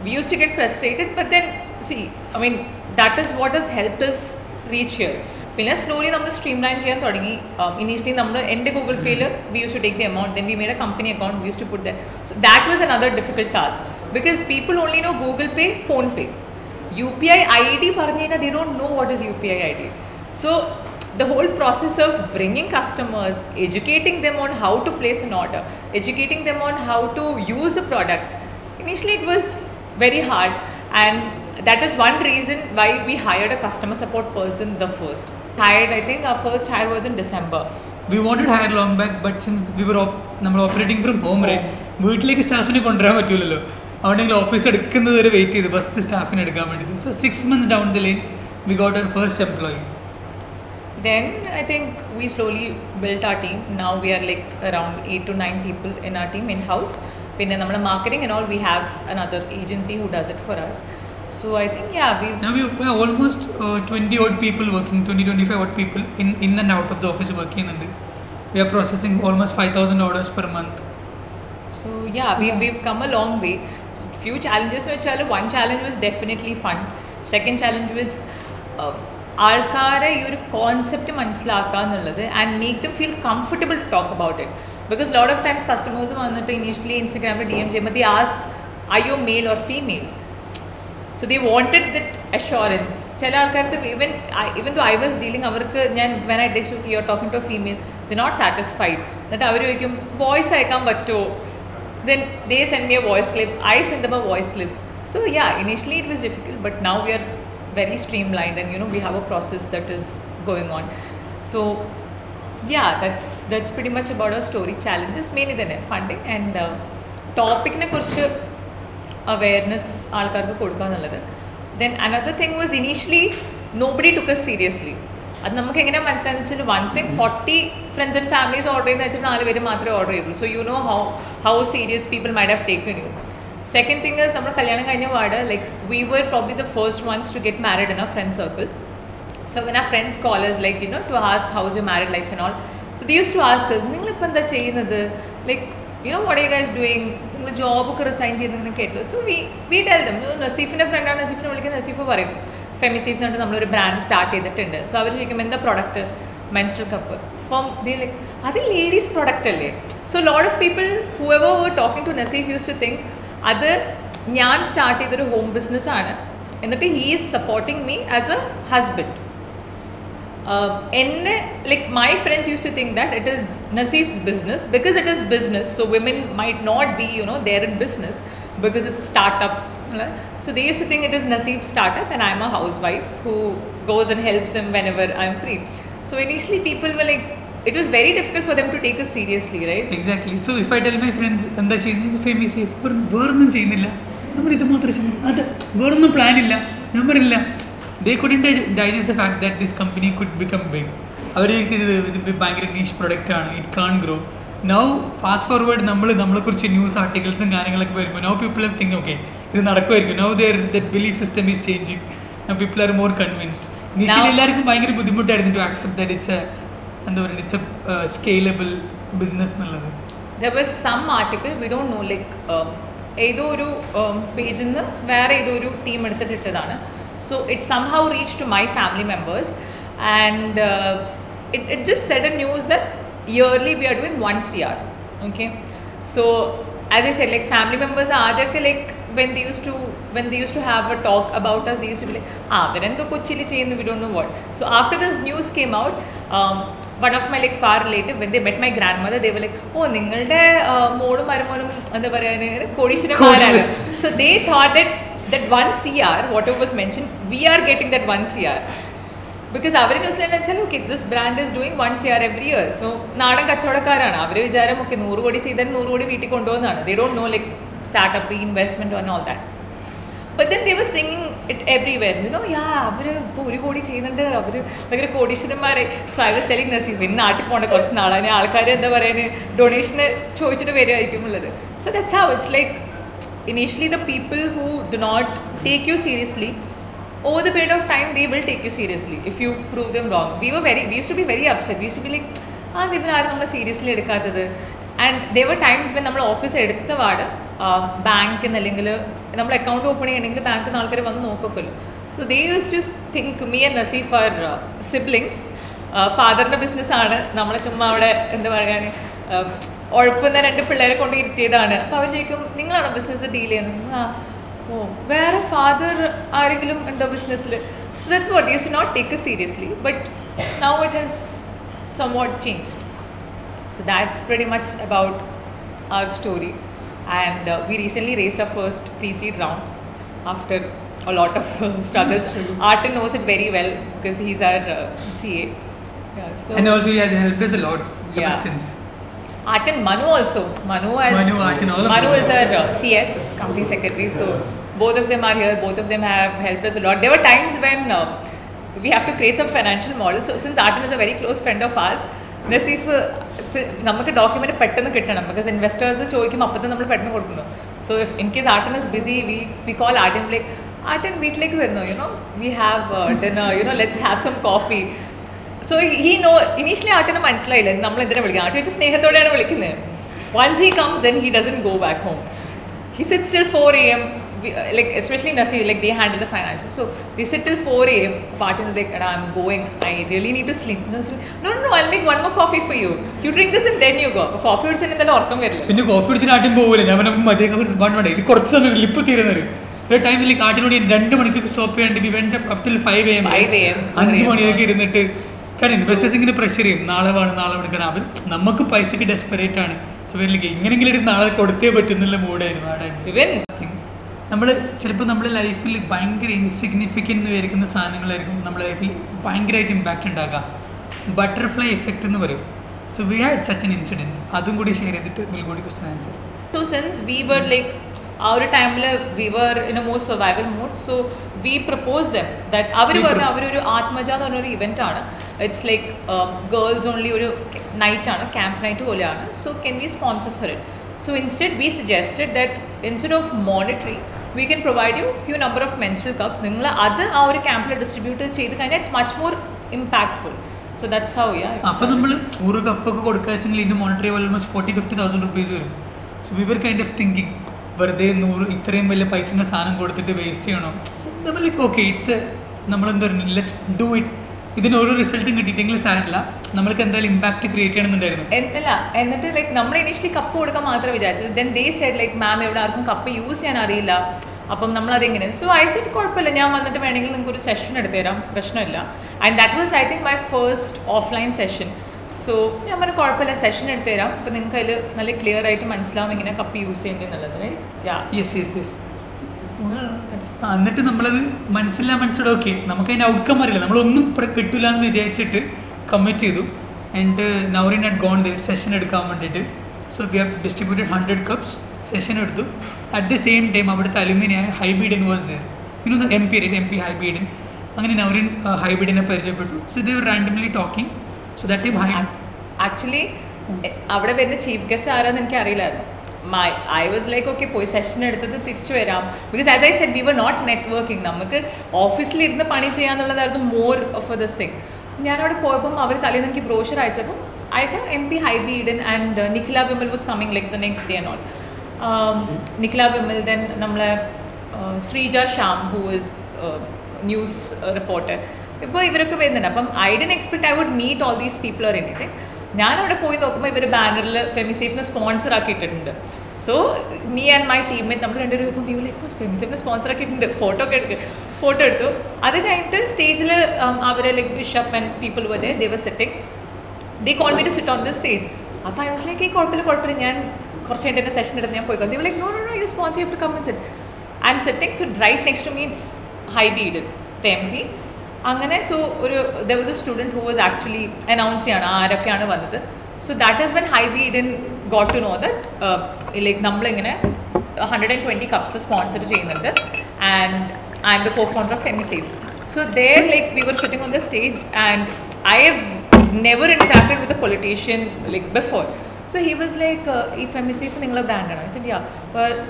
we used to get frustrated, but then see, I mean, that is what has helped us reach here. പിന്നെ slowly നമ്മൾ stream line ചെയ്യാൻ തുടങ്ങി. Initially നമ്മൾ എൻ്റെ Google പേയിൽ we use to take the amount, then we made a company account, we use to put that. So that was another difficult task, because people only know Google Pay, PhonePe. UPI ID പറഞ്ഞു കഴിഞ്ഞാൽ they don't know what is UPI ID. So the whole process of bringing customers, educating them on how to place an order, educating them on how to use a product, initially it was very hard, and that is one reason why we hired a customer support person the first. I think our first hire was in December. We wanted to hire long back, but since we were operating from home, right? വീട്ടിലേക്ക് സ്റ്റാഫിനെ കൊണ്ടുവരാൻ പറ്റില്ലല്ലോ. അതുകൊണ്ടെങ്കിൽ office എടുക്കുന്നത് വരെ wait ചെയ്ത് first സ്റ്റാഫിനെ എടുക്കാൻ വേണ്ടിയിട്ട്. So 6 months down the lane we got our first employee. Then I think we slowly built our team. Now we are like around 8 to 9 people in our team in-house. Pinne nammude marketing and all, we have another agency who does it for us. So I think now we have almost 20 odd people working, 20-25 odd people in and out of the office working, and we are processing almost 5,000 orders per month. So we've come a long way. So, few challenges which one challenge was definitely fun. Second challenge was ആൾക്കാരെ ഈ ഒരു concept മനസ്സിലാക്കുക എന്നുള്ളത് and make them feel comfortable to talk about it. Because lot of times customers വന്നിട്ട് initially ഇൻസ്റ്റഗ്രാമിൽ DM ചെയ്യുമ്പോൾ they ask I you male or female. So they wanted that assurance. ചില ആൾക്കാർക്ക് even though I was dealing, അവർക്ക് ഞാൻ when I text you are talking to a female, they not satisfied. എന്നിട്ട് അവർ ചോദിക്കും voice അയക്കാൻ പറ്റുമോ? Then they send me a voice clip, I send them a voice clip. So initially it was difficult, but now we are very streamlined and we have a process that is going on. So that's pretty much about our story. Challenges mainly then funding and topic ne kurichu awareness aalkarku kodukka ennallathu. Then another thing was initially nobody took us seriously. അത് നമുക്ക് എങ്ങനെ മനസ്സിലായെന്ന് വെച്ചാൽ one thing 40 friends and families order ചെയ്യുന്ന വെച്ചാൽ 4 പേര് മാത്രമേ order ചെയ്യുള്ളൂ. So you know how serious people might have taken you. Second thing is നമ്മൾ കല്യാണം കഴിഞ്ഞ പാട് like we were probably the first ones to get married in our friend circle. So when our friends call us like to ask how's your married life and all. So they use to ask us നിങ്ങളിപ്പോൾ എന്താ ചെയ്യുന്നത്, like what are you guys doing, നിങ്ങൾ ജോബൊക്കെ resign ചെയ്തെന്ന് കേട്ടു. So we tell them. നസീഫിൻ്റെ ഫ്രണ്ടാണ്, നസീഫിനെ വിളിക്കുന്നത്, നസീഫ് പറയും FemiSafe എന്ന് പറഞ്ഞിട്ട് നമ്മളൊരു ബ്രാൻഡ് സ്റ്റാർട്ട് ചെയ്തിട്ടുണ്ട്. സോ അവർ ചോദിക്കും എന്താ പ്രൊഡക്റ്റ്, മെൻസ്ട്രൽ കപ്പ്. അപ്പം അത് ലേഡീസ് പ്രൊഡക്റ്റ് അല്ലേ. So lot of people who ever were talking to Naseef use to think അത് ഞാൻ സ്റ്റാർട്ട് ചെയ്തൊരു ഹോം ബിസിനസ്സാണ്, എന്നിട്ട് he is supporting me as a husband. എന്നെ like my friends use to think that it is നസീഫ്സ് business because it is business. So women might not be there in business because it's a startup. So they used to think it is Naseef's startup and I'm a housewife who goes and helps him whenever I'm free. So initially people were like, it was very difficult for them to take us seriously, right? Exactly. So if I tell my friends എന്താ ചെയ്യുന്നത് FemiSafe, വേറൊന്നും ചെയ്യുന്നില്ല, നമ്മൾ ഇത് മാത്രം ചെയ്യുന്നു, അത് വേറൊന്നും പ്ലാൻ ഇല്ല, ഞാൻ പറയില്ല. They couldn't digest the fact that this company could become big. അവർക്ക് ഇത് ഭയങ്കര നീഷ് പ്രൊഡക്റ്റ് ആണ്, it can grow. Now fast forward നമ്മളെക്കുറിച്ച് ന്യൂസ് ആർട്ടിക്കിൾസും കാര്യങ്ങളൊക്കെ വരുമ്പോൾ now people are think okay ഇത് നടക്കുമായിരിക്കും. Now that belief system is changing. Now people are more convinced. Initially എല്ലാവർക്കും ഭയങ്കര ബുദ്ധിമുട്ടായിരുന്നു to accept that it's it's a scalable business എന്നുള്ളത്. There was some article, we don't know, like ഏതോ ഒരു പേജിൽ നിന്ന് വേറെ ഏതോ ഒരു team എടുത്തിട്ടിട്ടതാണ്. So it somehow reached to my family members and it just said in news that yearly we are doing 1 CR. Okay, so as I said, like family members are like when they used to have a talk about us, they used to be like verendo kochili cheyunu, we don't know what. So after this news came out, one of my like far relative, when they met my grandmother, they were like, oh ningalde modum marumonum enda parayane kodishinamarana. So they thought that 1 CR whatever was mentioned, we are getting that 1 CR because അവർ New Zealand വെച്ചാൽ okay this brand is doing 1 CR every year. So നാടൻ കച്ചവടക്കാരാണ് അവർ, വിചാരം okay 100 കോടി ചെയ്താൽ 100 കോടി വീട്ടിൽ കൊണ്ടുപോകുന്നതാണ്. They don't know like startup reinvestment and all that. But then they were singing it everywhere. അവർ ഇപ്പോൾ 1 കോടി ചെയ്യുന്നുണ്ട്, അവർ ഭയങ്കര കോടീശ്വരന്മാരെ. So I was telling Naseef ഇന്ന് നാട്ടിൽ പോകേണ്ട കുറച്ച് നാളാണ്, ആൾക്കാർ എന്താ പറയുന്നത് ഡൊണേഷന് ചോദിച്ചിട്ട് വരികയായിരിക്കും ഉള്ളത്. So that's how it's like initially the people who do not take you seriously, over the period of time they will take you seriously if you prove them wrong. We used to be very upset. We used to be like ഇവർ ആരും നമ്മളെ seriously എടുക്കാത്തത്. And there were times when നമ്മൾ office എടുത്ത പാട് ബാങ്കിൽ നിന്ന് അല്ലെങ്കിൽ നമ്മൾ അക്കൗണ്ട് ഓപ്പൺ ചെയ്യണമെങ്കിൽ ബാങ്കിൽ നിന്ന് ആൾക്കാർ വന്ന് നോക്കുമല്ലോ. So they use to think me and Naseef are siblings. ഫാദറിൻ്റെ ബിസിനസ്സാണ്, നമ്മളെ ചുമ്മാ അവിടെ എന്താ പറയാൻ ഉഴപ്പുന്ന 2 പിള്ളേരെ കൊണ്ട് ഇരുത്തിയതാണ്. അപ്പോൾ അവർ ചോദിക്കും നിങ്ങളാണോ ബിസിനസ് ഡീൽ ചെയ്യുന്നത്? ഓ വേറെ ഫാദർ ആരെങ്കിലും ഉണ്ടോ ബിസിനസ്സിൽ? So that's what use to not take it seriously. But now it has somewhat changed. So that's pretty much about our story. And we recently raised our first pre-seed round after a lot of struggles. Artin knows it very well because he's our CA. So and also he has helped us a lot ever since. Artin Manu also. Manu is our CS, company secretary. So both of them are here. Both of them have helped us a lot. There were times when we have to create some financial models. So since Artin is a very close friend of ours, Naseef, നമുക്ക് document പെട്ടെന്ന് കിട്ടണം because investors ചോദിക്കുമ്പോൾ അപ്പത്തെ നമ്മൾ പെട്ടെന്ന് കൊടുക്കുന്നു. So if in case Arton is busy we call Arton like Arton വീട്ടിലേക്ക് വരുന്നു we have dinner let's have some coffee. So he no initially ആർട്ടിന് മനസ്സിലായില്ല നമ്മൾ എന്തിനാ വിളിക്കുന്നത്. ആർട്ടി വെച്ച് സ്നേഹത്തോടെയാണ് വിളിക്കുന്നത്. Once he comes then he doesn't go back home. He sits till 4 a.m. Like especially Naseef, like they handle the financial. So they sit till 4 a.m. Partner like, I'm going. I really need to sleep. No, I'll make one more coffee for you. You drink this and then you go. Coffee കുടിച്ചാൽ എന്തായാലും ഉറക്കം വരില്ല. പിന്നെ coffee കുടിച്ചാൽ ആദ്യം പോകില്ല. ഞാൻ മറ്റേ ഇത് കുറച്ച് സമയം ലിപ്പ് തീരുന്നത്. ഒരു ടൈമിൽ കാട്ടിനോട് 2 മണിക്കൂർ സ്റ്റോപ്പ് ചെയ്യാണ്ട് we went up till 5 a.m. 5 മണിയൊക്കെ ഇരുന്നിട്ട് കാരണം ഇൻവെസ്റ്റേഴ്സ് ഇങ്ങനെ പ്രഷർ ചെയ്യും. നാളെ എടുക്കണം. അവർ നമുക്ക് പൈസക്ക് ഡെസ്പെറേറ്റ് ആണ്. സോ എങ്ങനെയെങ്കിലും എടുത്ത് നാളെ കൊടുത്തേ പറ്റുന്നില്ല മൂടായിരുന്നു. നമ്മൾ ചിലപ്പോൾ നമ്മുടെ ലൈഫിൽ ഭയങ്കര ഇൻസിഗ്നിഫിക്കൻ്റ് എന്ന് വിചാരിക്കുന്ന സാധനങ്ങളായിരിക്കും നമ്മുടെ ലൈഫിൽ ഭയങ്കരമായിട്ട് ഇമ്പാക്റ്റ് ഉണ്ടാക്കുക. ബട്ടർഫ്ലൈ എഫക്റ്റ് എന്ന് പറയും. So we had such an incident. അതും കൂടി ഷെയർ ചെയ്തിട്ട് will go to question answer. So since we were like ആ ഒരു ടൈമിൽ we were in a more survival mode. So we propose them that അവരൊരു ആത്മജ എന്ന് പറഞ്ഞൊരു ഇവൻ്റ് ആണ്. ഇറ്റ്സ് ലൈക്ക് ഗേൾസ് ഓൺലി ഒരു നൈറ്റാണ്, ക്യാമ്പ് നൈറ്റ് പോലെയാണ്. So can we sponsor for it. So instead we suggested that instead of monetary we can provide you few number of menstrual cups. നിങ്ങൾ അത് ആ ഒരു ക്യാമ്പിൽ ഡിസ്ട്രിബ്യൂട്ട് ചെയ്ത് കഴിഞ്ഞാൽ it's much more impactful. So that's how അപ്പോൾ നമ്മൾ 100 കപ്പൊക്കെ കൊടുക്കുകയെങ്കിൽ ഇതിൻ്റെ മോണിറ്ററി ഓൾമോസ്റ്റ് 40,000-50,000 rupees വരും. So we were kind of thinking വെറുതെ 100 ഇത്രയും വലിയ പൈസൻ്റെ സാധനം കൊടുത്തിട്ട് വേസ്റ്റ് ചെയ്യണം. നമ്മൾ ലൈക്ക് ഓക്കെ ഇറ്റ്സ് നമ്മളെന്താ പറയുന്നത് ലെറ്റ്സ് ഡു ഇറ്റ്. ഇതിന് ഒരു റിസൾട്ടും കിട്ടിയിട്ടെങ്കിലും സാരില്ല, നമ്മൾക്ക് എന്തായാലും ഇമ്പാക്ട് ക്രിയേറ്റ് ചെയ്യണമെന്നുണ്ടായിരുന്നു. അല്ല എന്നിട്ട് ലൈക്ക് നമ്മൾ ഇനീഷ്യലി കപ്പ് കൊടുക്കാൻ മാത്രമേ വിചാരിച്ചത്. ദെൻ ദേ സെഡ് ലൈക്ക് മാം ഇവിടെ ആർക്കും കപ്പ് യൂസ് ചെയ്യാൻ അറിയില്ല, അപ്പം നമ്മളതെങ്ങനെ. സോ ഐ സെഡ് കുഴപ്പമില്ല, ഞാൻ വന്നിട്ട് വേണമെങ്കിൽ നിങ്ങൾക്ക് ഒരു സെഷൻ എടുത്തു തരാം, പ്രശ്നമില്ല. And that was I think my first offline session. So ഞാൻ പറഞ്ഞ കുഴപ്പമില്ല, സെഷൻ എടുത്തു തരാം, അപ്പം നിങ്ങൾക്ക് അതിൽ നല്ല ക്ലിയർ ആയിട്ട് മനസ്സിലാവും എങ്ങനെ കപ്പ് യൂസ് ചെയ്യേണ്ടതെന്നുള്ളത്. യെസ് എന്നിട്ട് നമ്മളത് മനസ്സിലോടെ ഓക്കെ നമുക്ക് അതിൻ്റെ ഔട്ട്കം അറിയില്ല, നമ്മളൊന്നും കിട്ടില്ല എന്ന് വിചാരിച്ചിട്ട് കമ്മിറ്റ് ചെയ്തു. And Naureen had gone there session എടുക്കാൻ വേണ്ടിയിട്ട്. So we have distributed 100 cups, session എടുത്തു. അറ്റ് ദ സെയിം ടൈം അവിടുത്തെ അലുമിനിയായ Hibi Eden was there. M P Hibi Eden. അങ്ങനെ നൗറീൻ ഹൈബീഡിനെ പരിചയപ്പെട്ടു. So they were randomly talking. So that time actually അവിടെ വരുന്ന ചീഫ് ഗസ്റ്റ് ആരാന്ന് എനിക്ക് അറിയില്ലായിരുന്നു. I was like, okay, പോയി സെഷൻ എടുത്തത് തിരിച്ചു വരാം. Because as I said we were not networking. നമുക്ക് ഓഫീസിൽ ഇരുന്ന് പണി ചെയ്യാന്നുള്ളതായിരുന്നു മോർ ഓഫ് ദിസ് തിങ്. ഞാനവിടെ പോയപ്പം അവർ തലേന്ന് എനിക്ക് ബ്രോഷർ അയച്ചപ്പം I saw MP Hybrid and Nikhila Vimal was coming like the next day and all. Nikhila Vimal, then നമ്മളെ Srija Sham, who is news reporter. ഇപ്പോൾ ഇവരൊക്കെ വരുന്നുണ്ട്. അപ്പം I didn't expect I would meet all these people or anything. ഞാനവിടെ പോയി നോക്കുമ്പോൾ ഇവർ ബാനറിൽ ഫെമിസേഫിനെ സ്പോൺസർ ആക്കിയിട്ടുണ്ട്. So me and my teammate നമ്മൾ രണ്ടുപേരും ഇപ്പോൾ വീട്ടിലേക്ക് ഫെമിസേഫിനെ സ്പോൺസർ ആക്കിയിട്ടുണ്ട്, ഫോട്ടോ എടുത്തു. അത് കഴിഞ്ഞിട്ട് സ്റ്റേജിൽ അവർ like bishop and people were there, they were sitting. They call me to sit on the stage. അപ്പോൾ ഐ വാസ് ലൈക്ക് ഈ കുഴപ്പമില്ല, ഞാൻ കുറച്ച് കഴിഞ്ഞിട്ട് എൻ്റെ സെഷൻ എടുത്ത് ഞാൻ പോയിക്കോ. They were like no you sponsor, you have to come and sit. I am sitting. So right next to me it's Hibi Eden the MP. അങ്ങനെ so there was a student who was actually announce ചെയ്യാണ് ആരൊക്കെയാണ് വന്നത്. So that is when ഹൈബീഡൻ got to know that like നമ്മളിങ്ങനെ 120 cups sponsor ചെയ്യുന്നുണ്ട്. And I'm the co-founder of FemiSafe. So there like we were sitting on the stage and I have never interacted with a politician like before. So he was like, if FemiSafe നിങ്ങളെ ബ്രാൻഡാണ്. I said yeah.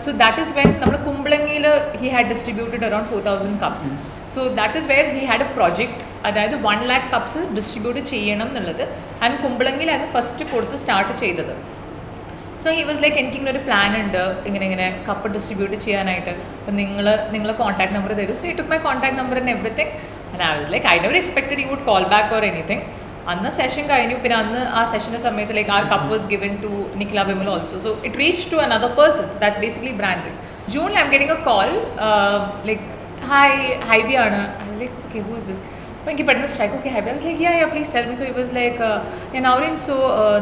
So that is when നമ്മൾ കുമ്പളങ്ങിയിൽ he had distributed around 4,000 cups. So that is where he had a project, അതായത് 1 lakh cups distribute ചെയ്യണം എന്നുള്ളത്. And കുമ്പളങ്ങിയിലായിരുന്നു first കൊടുത്ത് start ചെയ്തത്. So he was like എനിക്കിങ്ങനെ ഒരു പ്ലാൻ ഉണ്ട് ഇങ്ങനെ കപ്പ് ഡിസ്ട്രിബ്യൂട്ട് ചെയ്യാനായിട്ട്, അപ്പം നിങ്ങൾ കോൺടാക്ട് നമ്പർ തരൂ. So you took my contact number and everything. And I was like I never expected you would call back or anything. അന്ന് സെഷൻ കഴിഞ്ഞു. പിന്നെ അന്ന് ആ സെഷൻ്റെ സമയത്ത് like our cup was given to Nikhila Vimal also. So it reach to another person. So that's basically brand reach. ജൂണിൽ I am getting a call like hi Hibi ആണ്. I like okay who is this. അപ്പോൾ എനിക്ക് പെട്ടെന്ന് strike okay Hibi. I was like yeah please tell me. So it was like ഞാൻ Noreen so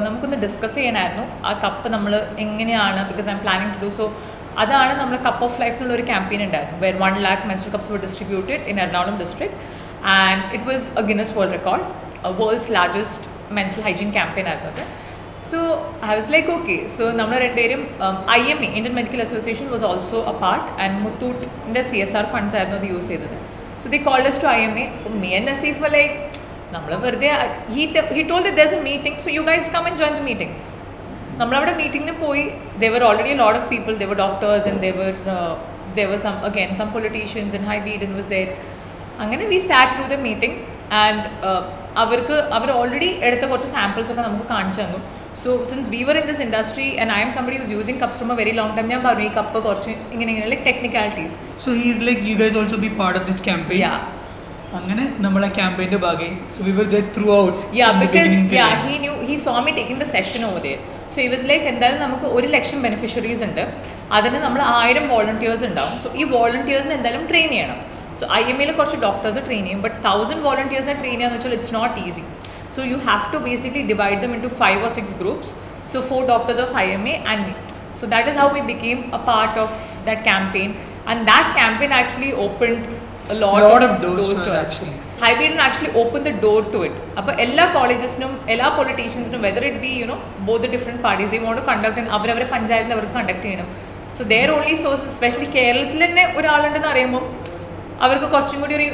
നമുക്കൊന്ന് discuss ചെയ്യണമായിരുന്നു ആ cup നമ്മൾ എങ്ങനെയാണ്, because I'm planning to do. So അതാണ് നമ്മൾ കപ്പ് ഓഫ് ലൈഫ് എന്നുള്ള ഒരു ക്യാമ്പയിൻ ഉണ്ടായിരുന്നു where 1 lakh menstrual cups were distributed in Ernakulam district and it was a Guinness World Record, a world's largest menstrual hygiene campaign ആയിരുന്നത്. So I was like, okay. So നമ്മൾ രണ്ടുപേരും IMA, Indian Medical Association was also a part, and മുത്തൂട്ടിൻ്റെ CSR funds ആയിരുന്നു അത് use ചെയ്തത്. So they called us to IMA. Me and Naseef were like, നമ്മൾ വെറുതെ he told that there's a meeting, so you guys come and join the meeting. നമ്മളവിടെ മീറ്റിങ്ങിന് പോയി. There were already a lot of people. There were doctors and there were some politicians, and High Biden was there. അങ്ങനെ we sat through the meeting, and our already എടുത്ത കുറച്ച് samples ഒക്കെ നമുക്ക് കാണിച്ചു തന്നു. So since we were in this industry and I am somebody who's using cups from a very long time, ഞാൻ പറഞ്ഞു ഈ കപ്പ് കുറച്ച് ഇങ്ങനെ like technicalities. So he's like, you guys also be part of this campaign. Yeah. അങ്ങനെ നമ്മളെ ക്യാമ്പയിൻ്റെ ഭാഗമായി. So we were there throughout. Yeah, because he saw me taking the session over there. So he was like, എന്തായാലും നമുക്ക് 1,00,000 beneficiaries ഉണ്ട്, അതിന് നമ്മൾ 1000 volunteers ഉണ്ടാവും. So ഈ volunteersനെ എന്തായാലും ട്രെയിൻ ചെയ്യണം. So IMA കുറച്ച് ഡോക്ടേഴ്സ് ട്രെയിൻ ചെയ്യും, but 1000 volunteersനെ ട്രെയിൻ ചെയ്യാന്ന് വെച്ചാൽ it's not easy. So you have to basically divide them into 5 or 6 groups. So 4 doctors of IMA and me. So that is how we became a part of that campaign, and that campaign actually opened a lot of doors to us. High Biden actually opened the door to it. Appo ella colleges num ella politicians num, whether it be both the different parties, they want to conduct an avare panchayathil avarku conduct cheyanam. So their only source, especially Keralathil ne oralundennu ariyumbom avarku korchum koodi oru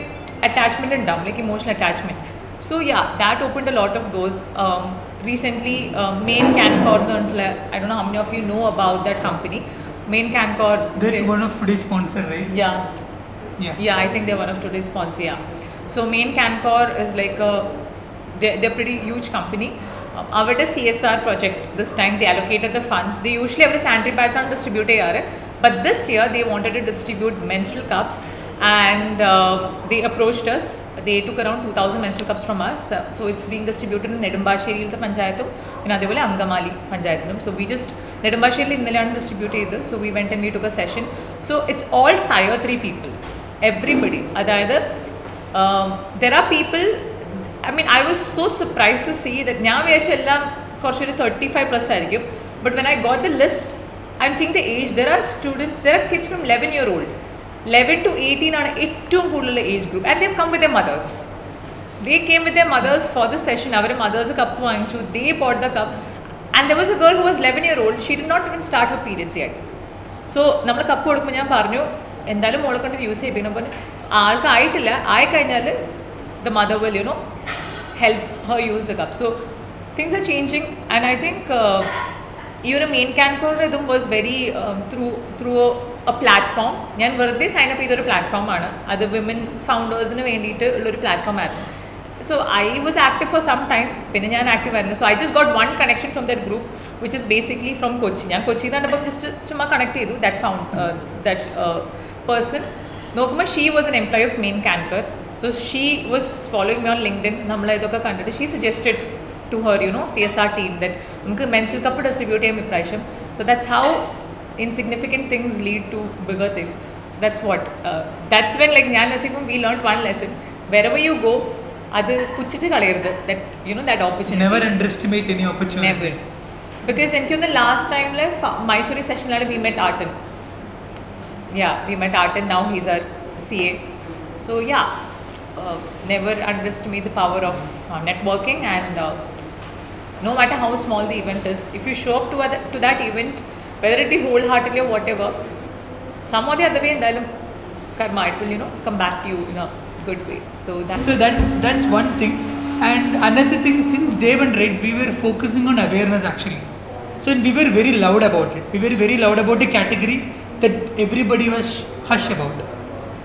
attachment undam, like emotional attachment. So yeah, that opened a lot of doors. Recently Main Cancor, I don't know how many of you know about that company. Main Cancor, they're one of today's sponsor, right? Yeah, I think they're one of today's sponsor. Yeah. So Main Cancor is like they're pretty huge company. Our CSR project, this time they allocated the funds. They usually have sanitary pads on distribute cheyyare, but this year they wanted to distribute menstrual cups, and they approached us. They took around 2000 menstrual cups from us. So it's being distributed in Nedumbaasheriyilte panchayathum, പിന്നെ അതേപോലെ അങ്കമാലി പഞ്ചായത്തിലും. So we just നെടുമ്പാശ്ശേരിയിൽ ഇന്നലെയാണ് distribute ചെയ്തത്. So we went and we took a session. So it's all tier 3 people, everybody. അതായത് there are people, I mean, I was so surprised to see that ഞാൻ വിചാരിച്ചു എല്ലാം കുറച്ചൊരു 35+ ആയിരിക്കും, but when I got the list, I'm seeing the age. There are students, there are kids from 11-year-old. 11 to 18 ആണ് ഏറ്റവും കൂടുതൽ age group, and they've come with their mothers. They came with their mothers for the session. അവരുടെ mothers cup വാങ്ങിച്ചു, they bought the cup, and there was a girl who was 11-year-old. She did not even start her periods yet. So നമ്മൾ cup കൊടുക്കുമ്പോൾ ഞാൻ പറഞ്ഞു എന്തായാലും മോളെ കൊണ്ട് use ചെയ്യിപ്പിക്കണം. അപ്പോൾ ആൾക്ക് ആയിട്ടില്ല, ആയിക്കഴിഞ്ഞാൽ the mother will help her use the cup. So things are changing, and I think Main Cancor rhythm was very through a platform. ഞാൻ വെറുതെ സൈൻ അപ്പ് ചെയ്തൊരു പ്ലാറ്റ്ഫോമാണ് അത്, വിമൻ ഫൗണ്ടേഴ്സിന് വേണ്ടിയിട്ട് ഉള്ളൊരു പ്ലാറ്റ്ഫോമായിരുന്നു. So I was active for some time, പിന്നെ ഞാൻ active ആയിരുന്നു. So I just got one connection from that group, which is basically from Kochi. ഞാൻ കൊച്ചിയിൽ നിന്ന് കണ്ടപ്പോൾ ജസ്റ്റ് ചുമ്മാ കണക്ട് ചെയ്തു that person. നോക്കുമ്പോൾ she was an employee of Main Cancor. So she was following me on LinkedIn. നമ്മൾ ഇതൊക്കെ കണ്ടിട്ട് she suggested to her CSR team that നമുക്ക് menstrual cup distribute ചെയ്യാം ഇപ്രാവശ്യം. So that's how insignificant things lead to bigger things. So that's when like ഞാൻ Naseefum we learned one lesson. Wherever you go, അത് പുച്ഛിച്ച് കളയരുത് that opportunity. Never underestimate any opportunity. Never. Because എനിക്കൊന്ന് last ടൈമിൽ മൈസൂരി സെഷനിലാണ് we met Artan. Yeah, we met Artan. Now he's our CA. So yeah, never underestimate the power of networking, and no matter how small the event is, if you show up to that event, whether it be wholeheartedly or whatever, some or the other way, then karma, it will come back to you in a good way. So that's one thing. And another thing, since day one, right, we were focusing on awareness actually. So we were very loud about it. We were very loud about a category that everybody was hush about.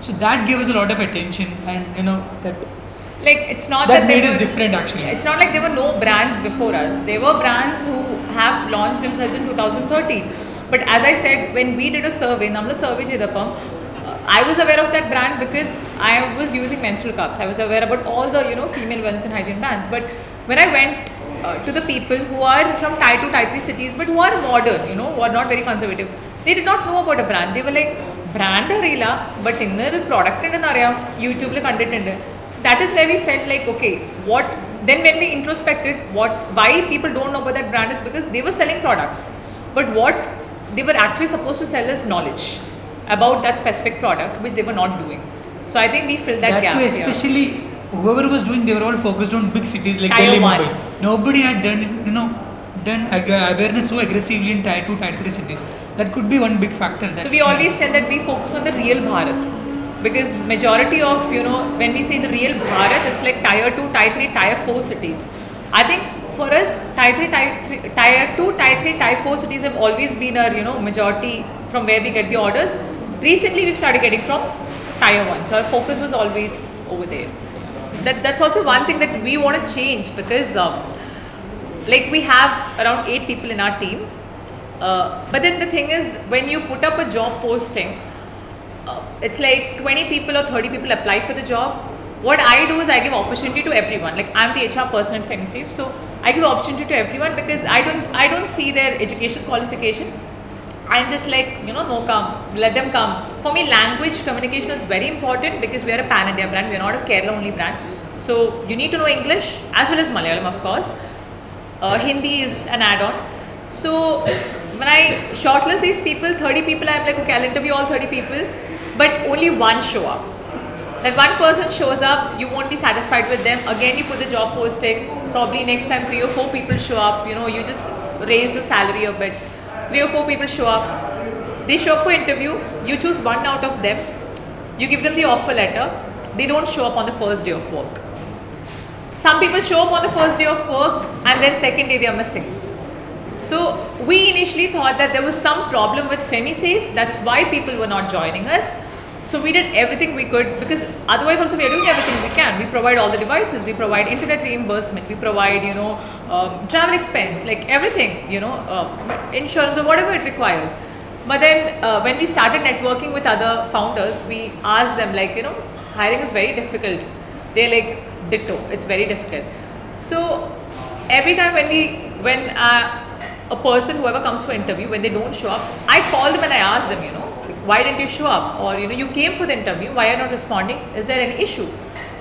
So that gave us a lot of attention, and that like it's not that made us different actually. It's not like there were no brands before us. There were brands who have launched themselves in 2013. But as I said, when we did a survey, nammal survey cheyidapam, I was aware of that brand because I was using menstrual cups. I was aware about all the female wellness and hygiene brands. But when I went to the people who are from Tier 2, Tier 3 cities, but who are modern, who are not very conservative, they did not know about a brand. They were like, brand അറിയില്ല, but ഇന്നൊരു product ഉണ്ടെന്ന് അറിയാം, യൂട്യൂബിൽ കണ്ടിട്ടുണ്ട്. So that is where we felt like, okay, then when we introspected why people don't know about that brand is because they were selling products, but what they were actually supposed to sell is knowledge about that specific product, which they were not doing. So I think we filled that gap too, especially whoever was doing, they were all focused on big cities like Delhi, Mumbai. Nobody had done done awareness so aggressively in Tier 2, Tier 3 cities. That could be one big factor. So we always tell that we focus on the real Bharat, because majority of, when we say the real Bharat, it's like Tier 2, Tier 3, Tier 4 cities. I think for us, Tier 2, Tier 3, Tier 4 cities have always been our, majority from where we get the orders. Recently, we've started getting from Tier 1. So our focus was always over there. That's also one thing that we want to change, because like we have around 8 people in our team. But then the thing is, when you put up a job posting, it's like 20 people or 30 people apply for the job. What I do is I give opportunity to everyone. Like I'm the HR person at FemiSafe, so I give opportunity to everyone, because I don't see their education qualification. I'm just like, no, come, let them come. For me, language communication is very important, because we are a pan-India brand, we are not a Kerala only brand. So you need to know English as well as Malayalam, of course. Hindi is an add-on. So when I shortlist these people, 30 people, I'm like, okay, I'll interview all 30 people, but only one show up. That one person shows up, you won't be satisfied with them. Again, you put the job posting, probably next time 3 or 4 people show up, you just raise the salary a bit. 3 or 4 people show up, they show up for interview, you choose one out of them, you give them the offer letter, they don't show up on the first day of work. Some people show up on the first day of work and then second day they are missing. So we initially thought that there was some problem with FemiSafe, that's why people were not joining us. So we did everything we could, because otherwise also we are doing everything we can. We provide all the devices, we provide internet reimbursement, we provide, travel expense, like everything, insurance or whatever it requires. But then when we started networking with other founders, we asked them like, hiring is very difficult. They're like, ditto, it's very difficult. So every time when a person, whoever comes for interview, when they don't show up, I call them and I ask them, why didn't you show up? Or, you came for the interview, why are you not responding? Is there an issue?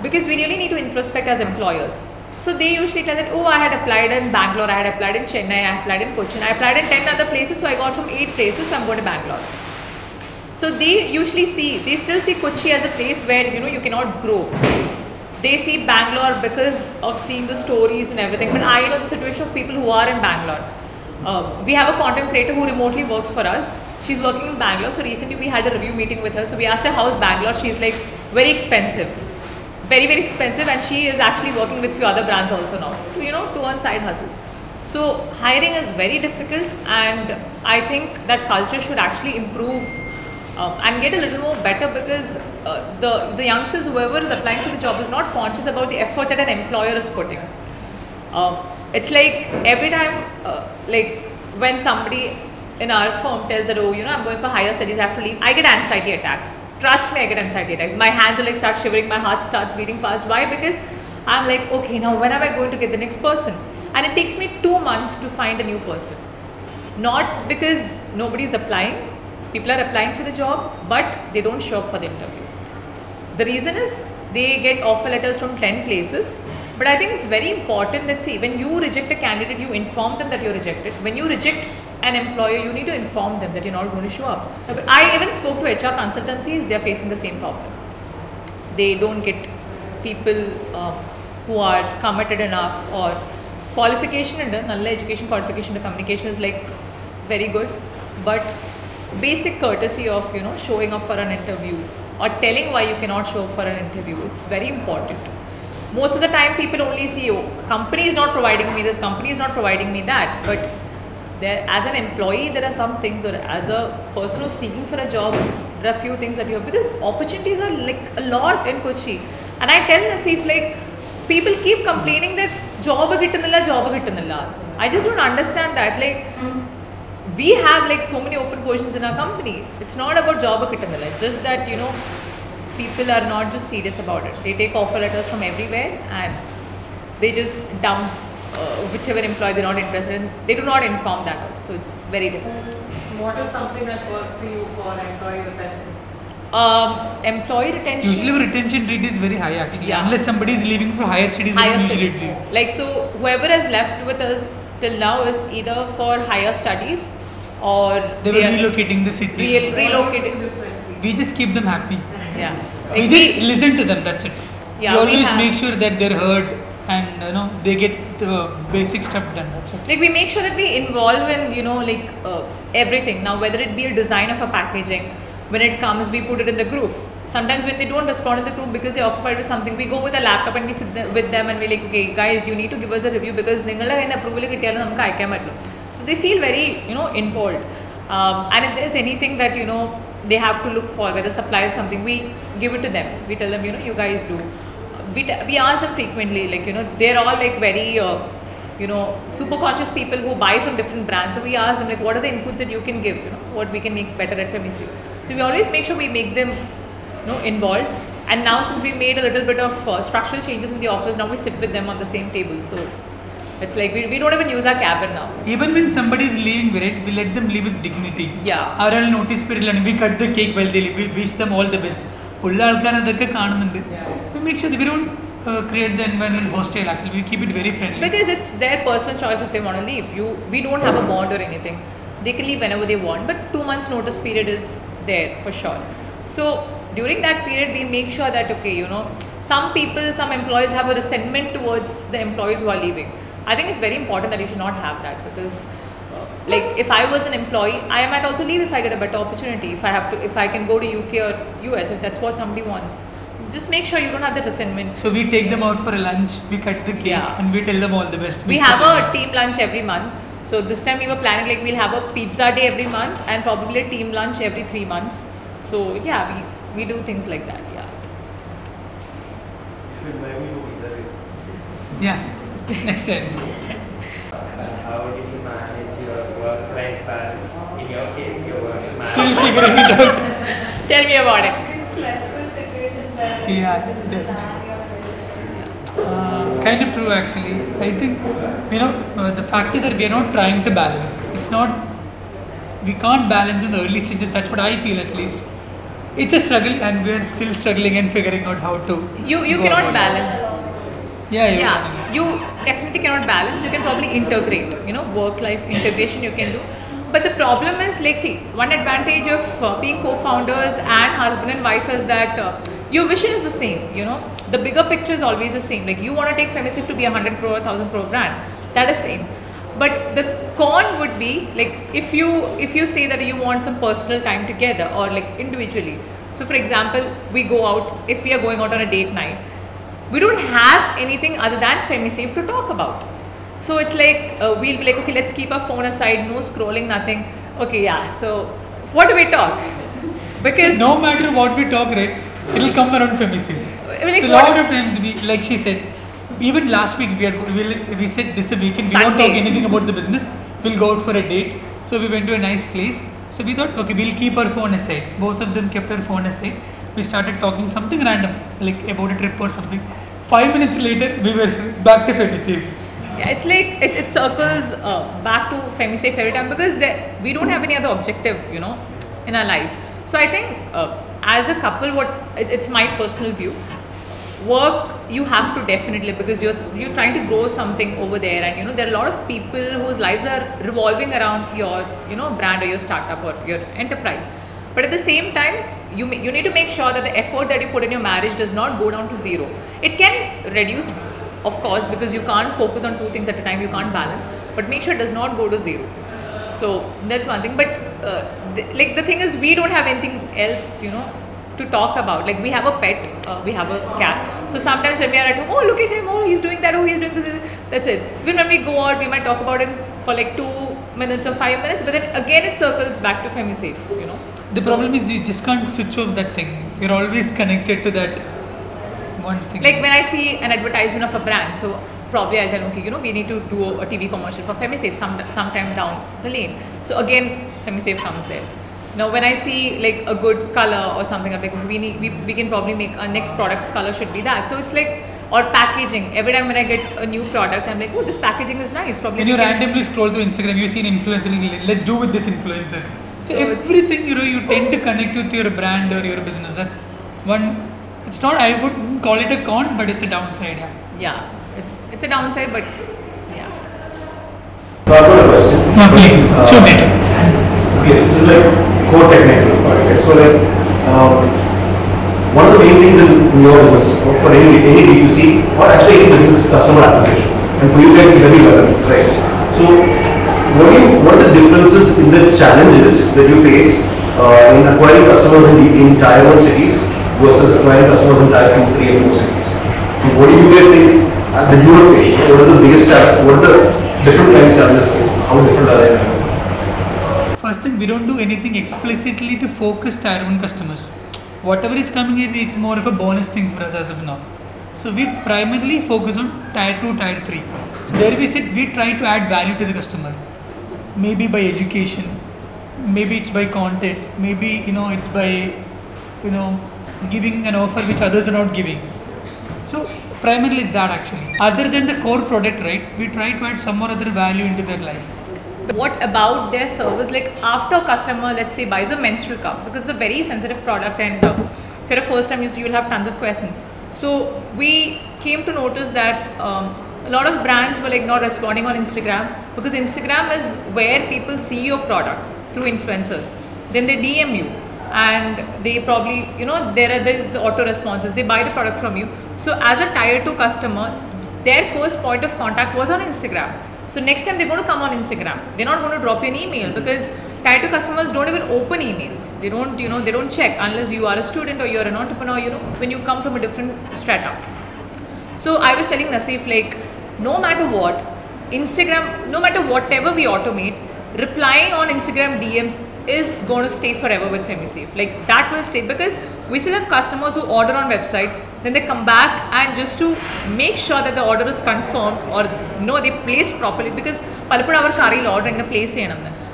Because we really need to introspect as employers. So they usually tell that, oh, I had applied in Bangalore, I had applied in Chennai, I applied in Kochi, I applied in 10 other places, so I got from 8 places, so I'm going to Bangalore. So they still see Kochi as a place where, you cannot grow. They see Bangalore because of seeing the stories and everything, but I know the situation of people who are in Bangalore. We have a content creator who remotely works for us. She's working in Bangalore, so recently we had a review meeting with her. So we asked her, how's Bangalore? She's like, very expensive. Very, very expensive, and she is actually working with few other brands also now to earn side hustles. So hiring is very difficult, and I think that culture should actually improve and get a little more better, because the youngsters, whoever is applying for the job, is not conscious about the effort that an employer is putting. It's like every time, like when somebody in our firm tells that, oh, I'm going for higher studies, I have to leave, I get anxiety attacks. Trust me, I get anxiety attacks. My hands will like start shivering, my heart starts beating fast. Why? Because I'm like, okay, now when am I going to get the next person? And it takes me 2 months to find a new person. Not because nobody's applying, people are applying for the job, but they don't show up for the interview. The reason is they get offer letters from 10 places, but I think it's very important that, see, when you reject a candidate, you inform them that you're rejected. When you reject an employer, you need to inform them that you're not going to show up. I even spoke to HR consultancies, they're facing the same problem. They don't get people who are committed enough, or qualification and null education qualification to communication is like very good, but basic courtesy of showing up for an interview or telling why you cannot show up for an interview, it's very important. Most of the time people only see, oh, company is not providing me this, company is not providing me that, but there, as an employee, there are some things, or as a person who's seeking for a job, there are few things that you have, because opportunities are like a lot in Kochi. And I tell Naseef, like, people keep complaining that job kittanilla. I just don't understand that. Like, we have like so many open positions in our company. It's not about job kittanilla. It's just that, people are not just serious about it. They take offer letters from everywhere and they just dump whichever employee they're not interested in. They do not inform that also. So it's very difficult. What is something that works for you for employee retention? Employee retention. Usually retention rate is very high actually. Yeah. Unless somebody is leaving for higher studies. Like, so whoever has left with us till now is either for higher studies or they were relocating the city. Relocating. We just keep them happy. Yeah. We just listen to them, that's it. Yeah, we always make sure that they're heard and they get the basic stuff done. That's it. Like we make sure that we involve in everything. Now whether it be a design of a packaging, when it comes we put it in the group. Sometimes when they don't respond in the group because they're occupied with something, we go with a laptop and we sit with them and we're like, okay guys, you need to give us a review because approval. So they feel very involved. And if there's anything that they have to look for, whether supply is something, we give it to them. We tell them, you guys do. We ask them frequently, they're all like very super conscious people who buy from different brands. So we ask them, like, what are the inputs that you can give, what we can make better at FemiSafe. So we always make sure we make them involved. And now since we made a little bit of structural changes in the office, now we sit with them on the same table. So it's like we don't even use our cabin now. Even when somebody is leaving, we let them leave with dignity. Yeah. Our notice period, we cut the cake while they leave. We wish them all the best. We make sure that we don't create the environment hostile. Actually, we keep it very friendly. Because it's their personal choice if they want to leave. We don't have a bond or anything. They can leave whenever they want, but 2 months notice period is there for sure. So during that period, we make sure that some employees have a resentment towards the employees who are leaving. I think it's very important that you should not have that, because if I was an employee, I might also leave if I get a better opportunity. If I can go to UK or US, if that's what somebody wants. Just make sure you don't have that resentment. So we take them out for a lunch, we cut the cake, and we tell them all the best. We have a team lunch every month. So this time we were planning we'll have a pizza day every month and probably a team lunch every 3 months. So yeah, we do things like that. Yeah. You should buy me a pizza day. Yeah. Next time. How do you manage your work-life balance? In your case, your work Still figuring it out. Tell me about it. Stressful situation where Yeah, this definitely. scenario relationship. Kind of true, actually. I think the fact is that we are not trying to balance. We can't balance in the early stages. That's what I feel, at least. It's a struggle, and we are still struggling and figuring out how to. You go cannot about it. balance. Yeah. You definitely cannot balance. You can probably integrate, work-life integration you can do. But the problem is, one advantage of being co-founders and husband and wife is that your vision is the same, The bigger picture is always the same. You want to take FemiSafe to be a 100 crore, 1,000 crore brand. That is same. But the con would be, if you say that you want some personal time together or individually. So for example, we go out, if we are going out on a date night, we don't have anything other than FemiSafe to talk about. So it's we'll be like, okay, let's keep our phone aside, no scrolling, nothing. Okay, yeah. So what do we talk? Because no matter what we talk, right, it'll come around FemiSafe. So a lot of times, like she said, even last week we said this a weekend, we don't talk anything about the business. We'll go out for a date. So we went to a nice place. So we thought, okay, we'll keep our phone aside. Both of them kept our phone aside. We started talking something random, about a trip or something. 5 minutes later, we were back to FemiSafe. Yeah, it's it circles back to FemiSafe every time, because we don't have any other objective, in our life. So I think as a couple, it's my personal view. Work you have to definitely, because you're trying to grow something over there, and there are a lot of people whose lives are revolving around your brand or your startup or your enterprise. But at the same time, you need to make sure that the effort that you put in your marriage does not go down to zero. It can reduce, of course, because you can't focus on 2 things at a time, you can't balance, but make sure it does not go to zero. So that's one thing. But the thing is, we don't have anything else, to talk about. We have a pet, we have a cat. So sometimes when we are at home, oh, look at him, oh, he's doing that, oh, he's doing this. That's it. Even when we go out, we might talk about it for 2 minutes or 5 minutes, but then again it circles back to FemiSafe, The problem is you just can't switch off that thing. You're always connected to that one thing. When I see an advertisement of a brand, so probably I'll tell them, okay, we need to do a TV commercial for FemiSafe sometime down the lane. So again, FemiSafe comes there. Now when I see a good color or something, I'm like, okay, we can probably make our next product's color should be that. So it's or packaging. Every time when I get a new product, I'm like, oh, this packaging is nice. Probably when you randomly scroll through Instagram, you see an influencer, let's do with this influencer. So everything, you tend to connect with your brand or your business. That's one. It's not, I wouldn't call it a con, but it's a downside. Yeah, it's a downside, but yeah. I've got a question. No, please, show it. Okay, this is core technical part. Okay? So one of the main things in your business, for any B2C or actually any business, is customer acquisition. And for you guys, it's very well, right? So, what are the differences in the challenges that you face in acquiring customers in Tier 1 cities versus acquiring customers in Tier 2, 3 and 4 cities? And what do you guys think that you have faced? What is the biggest challenge? What are the different kinds of challenges? How different are they? First thing, we don't do anything explicitly to focus Tier 1 customers. Whatever is coming in, it's more of a bonus thing for us as of now. So we primarily focus on Tier 2, Tier 3. So there we try to add value to the customer. Maybe by education, maybe it's by content, maybe it's by giving an offer which others are not giving. So primarily it's that actually. Other than the core product, right? We try to add some more other value into their life. What about their service? Like after a customer, let's say, buys a menstrual cup, because it's a very sensitive product, and if you're a first time user, you'll have tons of questions. So we came to notice that a lot of brands were like not responding on Instagram, because Instagram is where people see your product through influencers. Then they DM you, and they probably, there are these auto responses, they buy the product from you. So as a Tier 2 customer, their first point of contact was on Instagram. So next time they're going to come on Instagram, they're not going to drop you an email, because Tier 2 customers don't even open emails. They don't, they don't check unless you are a student or you're an entrepreneur, when you come from a different strata. So I was telling Naseef, like, no matter what, Instagram, no matter whatever we automate, replying on Instagram DMs is going to stay forever with FemiSafe. Like that will stay, because we still have customers who order on website, then they come back and just to make sure that the order is confirmed or they placed properly, because palappudu our curry order in the place.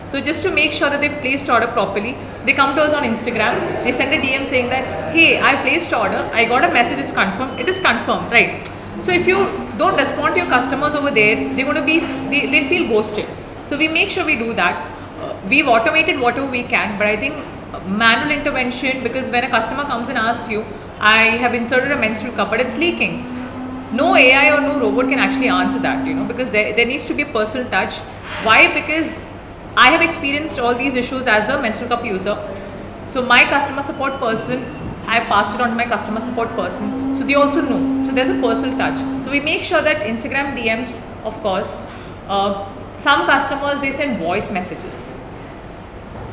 So just to make sure that they placed order properly, they come to us on Instagram, they send a DM saying that, hey, I placed order, I got a message, it's confirmed, it is confirmed, right? So if you don't respond to your customers over there, they're going to be, they'll feel ghosted. So we make sure we do that. We've automated whatever we can, but I think manual intervention, because when a customer comes and asks you, I have inserted a menstrual cup but it's leaking, no AI or no robot can actually answer that, because there needs to be a personal touch. Why? Because I have experienced all these issues as a menstrual cup user. So my customer support person, I passed it on to my customer support person, so they also know. So there's a personal touch. So we make sure that Instagram DMs, of course, some customers, they send voice messages.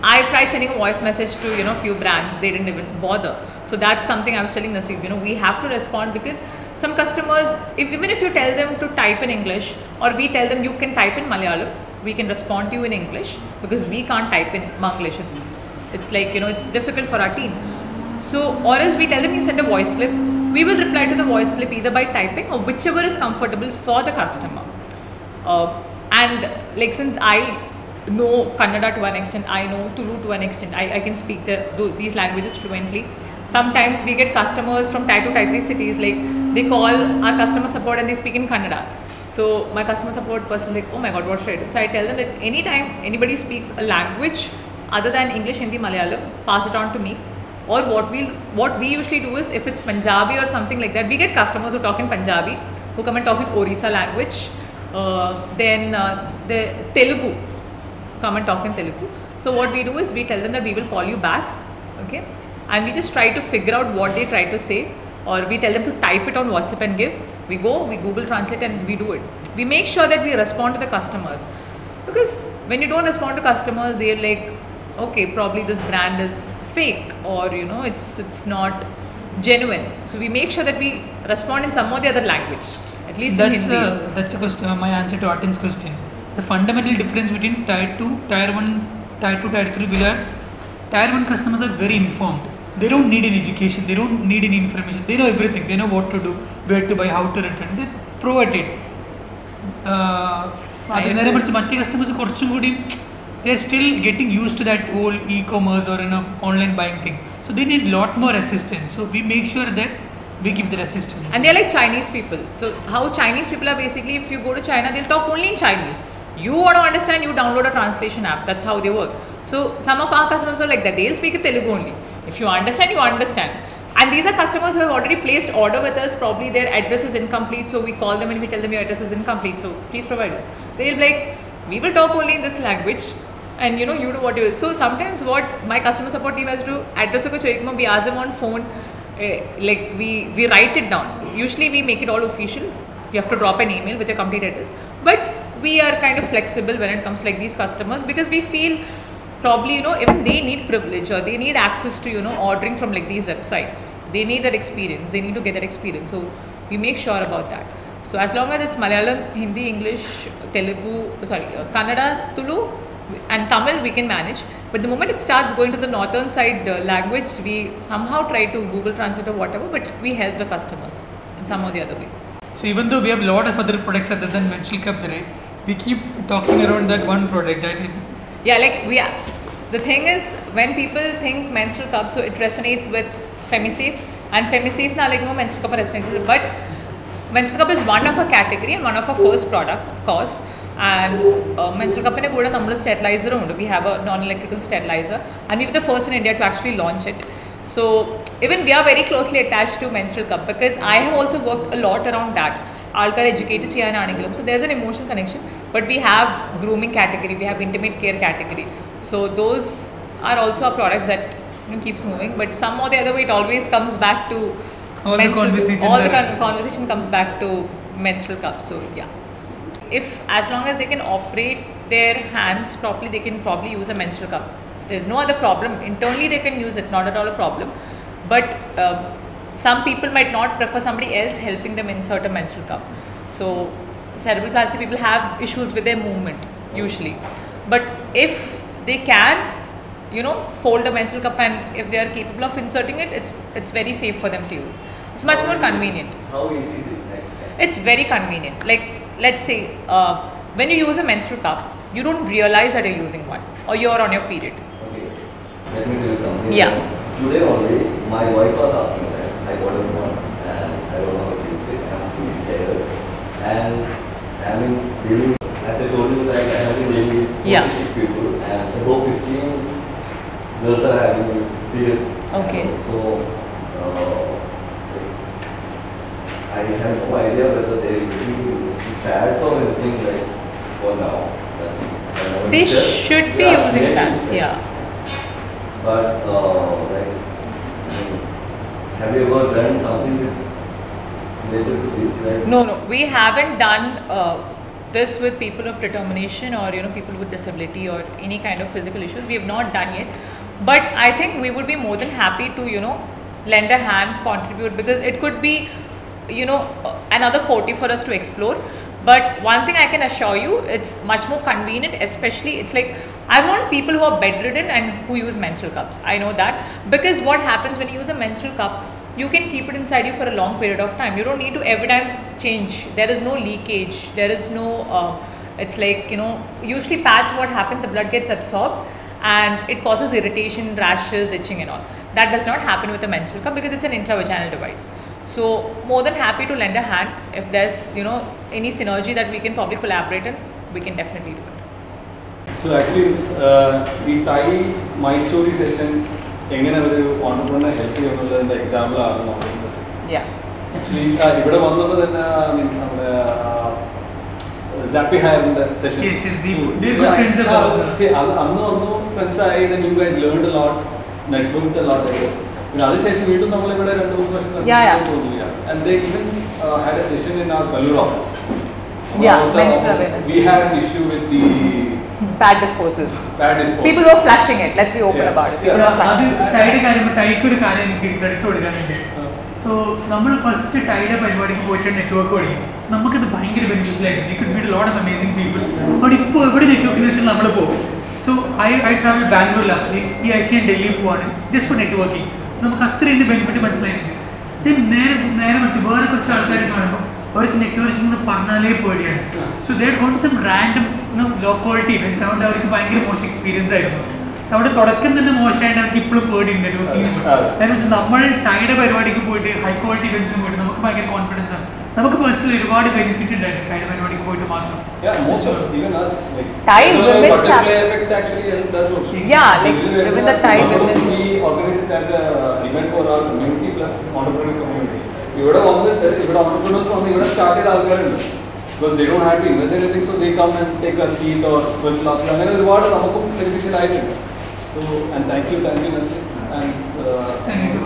I tried sending a voice message to few brands, they didn't even bother. So that's something I was telling Naseef, we have to respond, because some customers, even if you tell them to type in English, or we tell them you can type in Malayalam, we can respond to you in English, because we can't type in Manglish. It's like, it's difficult for our team. So, or else we tell them you send a voice clip, we will reply to the voice clip either by typing or whichever is comfortable for the customer. And like, since I know Kannada to an extent, I know Tulu to an extent, I can speak these languages fluently. Sometimes we get customers from Tier 2, Tier 3 cities, like they call our customer support and they speak in Kannada. So my customer support person is like, oh my god, what should I do? So I tell them that anytime anybody speaks a language other than English, Hindi, Malayalam, pass it on to me. Or what we usually do is, if it's Punjabi or something like that, we get customers who talk in Punjabi, who come and talk in Orissa language. Then the Telugu, come and talk in Telugu. So what we do is, we tell them that we will call you back, okay? And we just try to figure out what they try to say, or we tell them to type it on WhatsApp and give. We Google Translate and we do it. We make sure that we respond to the customers, because when you don't respond to customers, they're like, okay, probably this brand is fake, or it's not genuine. So we make sure that we respond in some or the other language, at least in Hindi. That's a question. My answer to Atin's question. The fundamental difference between Tier 2, Tier 1, Tier 2, Tier 3 Tier 1 customers are very informed. They don't need any education, they don't need any information, they know everything, they know what to do, where to buy, how to return, they provide it. Customers, they are still getting used to that whole e-commerce or online buying thing. So they need a lot more assistance. So we make sure that we give their assistance. And they are like Chinese people. So how Chinese people are basically, if you go to China, they'll talk only in Chinese. You want to understand, you download a translation app. That's how they work. So some of our customers are like that. They'll speak in Telugu only. If you understand, you understand. And these are customers who have already placed order with us. Probably their address is incomplete. So we call them and we tell them your address is incomplete. So please provide us. They'll be like, we will talk only in this language. And you do what you will. So sometimes what my customer support team has to do, address ko check, we ask them on phone, like we write it down. Usually we make it all official. You have to drop an email with your complete address. But we are kind of flexible when it comes to like these customers, because we feel probably, you know, even they need privilege or they need access to, you know, ordering from like these websites. They need that experience. They need to get that experience. So we make sure about that. So as long as it's Malayalam, Hindi, English, Telugu, Kannada, Tulu and Tamil, we can manage. But the moment it starts going to the northern side language, we somehow try to Google Translate or whatever, but we help the customers in some or the other way. So even though we have a lot of other products other than menstrual cups, right? We keep talking around that one product, right? Yeah, like the thing is, when people think menstrual cup, so it resonates with FemiSafe, and FemiSafe na like menstrual cup resonates, but menstrual cup is one of our category and one of our first products, of course. And menstrual cup in a number sterilizer. We have a non-electrical sterilizer, and we were the first in India to actually launch it. So even we are very closely attached to menstrual cup, because I have also worked a lot around that. Alkar educated cheyananigilum, so there's an emotional connection. But we have grooming category, we have intimate care category. So those are also our products that, you know, keeps moving. But some or the other way, it always comes back to all the conversation. All the conversation comes back to menstrual cup. So yeah. If as long as they can operate their hands properly, they can probably use a menstrual cup. There's no other problem. Internally they can use it, not at all a problem. But some people might not prefer somebody else helping them insert a menstrual cup. So cerebral palsy people have issues with their movement usually. But if they can, you know, fold a menstrual cup, and if they are capable of inserting it, it's very safe for them to use. It's much more convenient. How easy is it? It's very convenient. Like, let's say, when you use a menstrual cup, you don't realize that you're using one, or you're on your period. Okay, let me tell you something. Yeah. Today only, my wife was asking that. I got a one, and I don't know how to use it. I'm pretty scared. And I mean, really, as I told you, like I have been dealing with 46 people, and above 15 girls are having this period. Okay. So, I have no idea whether they are using pads or anything like for now. They should be using pads, yeah. But like, have you ever done something related to this? Like No, we haven't done this with people of determination or, you know, people with disability or any kind of physical issues. We have not done yet. But I think we would be more than happy to, you know, lend a hand, contribute, because it could be, you know, another 40 for us to explore. But one thing I can assure you, it's much more convenient, especially it's like, I want people who are bedridden and who use menstrual cups. I know that, because what happens when you use a menstrual cup, you can keep it inside you for a long period of time. You don't need to every time change. There is no leakage. There is no, it's like, you know, usually pads, what happens, the blood gets absorbed and it causes irritation, rashes, itching and all. That does not happen with a menstrual cup because it's an intravaginal device. So more than happy to lend a hand. If there's, you know, any synergy that we can probably collaborate in, we can definitely do it. So actually, the TiE My Story session, entrepreneur help you in the example. Yeah. Actually, ഇവിടെ വന്നപ്പോൾ തന്നെ Zappy had session. Yes, they were friends of ours. See, friends, then you guys learned a lot, networked a lot. Yeah. And they even had a session in our Kalur office. Yeah, menstrual awareness. We had an issue with the pad disposal. Pad disposal. People were flushing it. Let's be open about it. People were flushing it. So, we first tied up and network. So, we benefits. We could meet a lot of amazing people. But network. So, I traveled Bangalore last week. I actually in Delhi just for networking. So, we have benefit. Then, networking so they had gone to some random, you know, low quality events. I had most experience. So I product and keep networking. And we tied up high quality events. We have confidence. We personally benefited yeah, most of even us. TiE women effect actually helped us also. Yeah, like even the TiE women. We organize it as an event for our community plus entrepreneurial community. Entrepreneurs started because they don't have to invest anything, so they come and take a seat or virtual class. And reward is beneficial item. So, and thank you, Naseef. And thank you.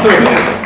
So,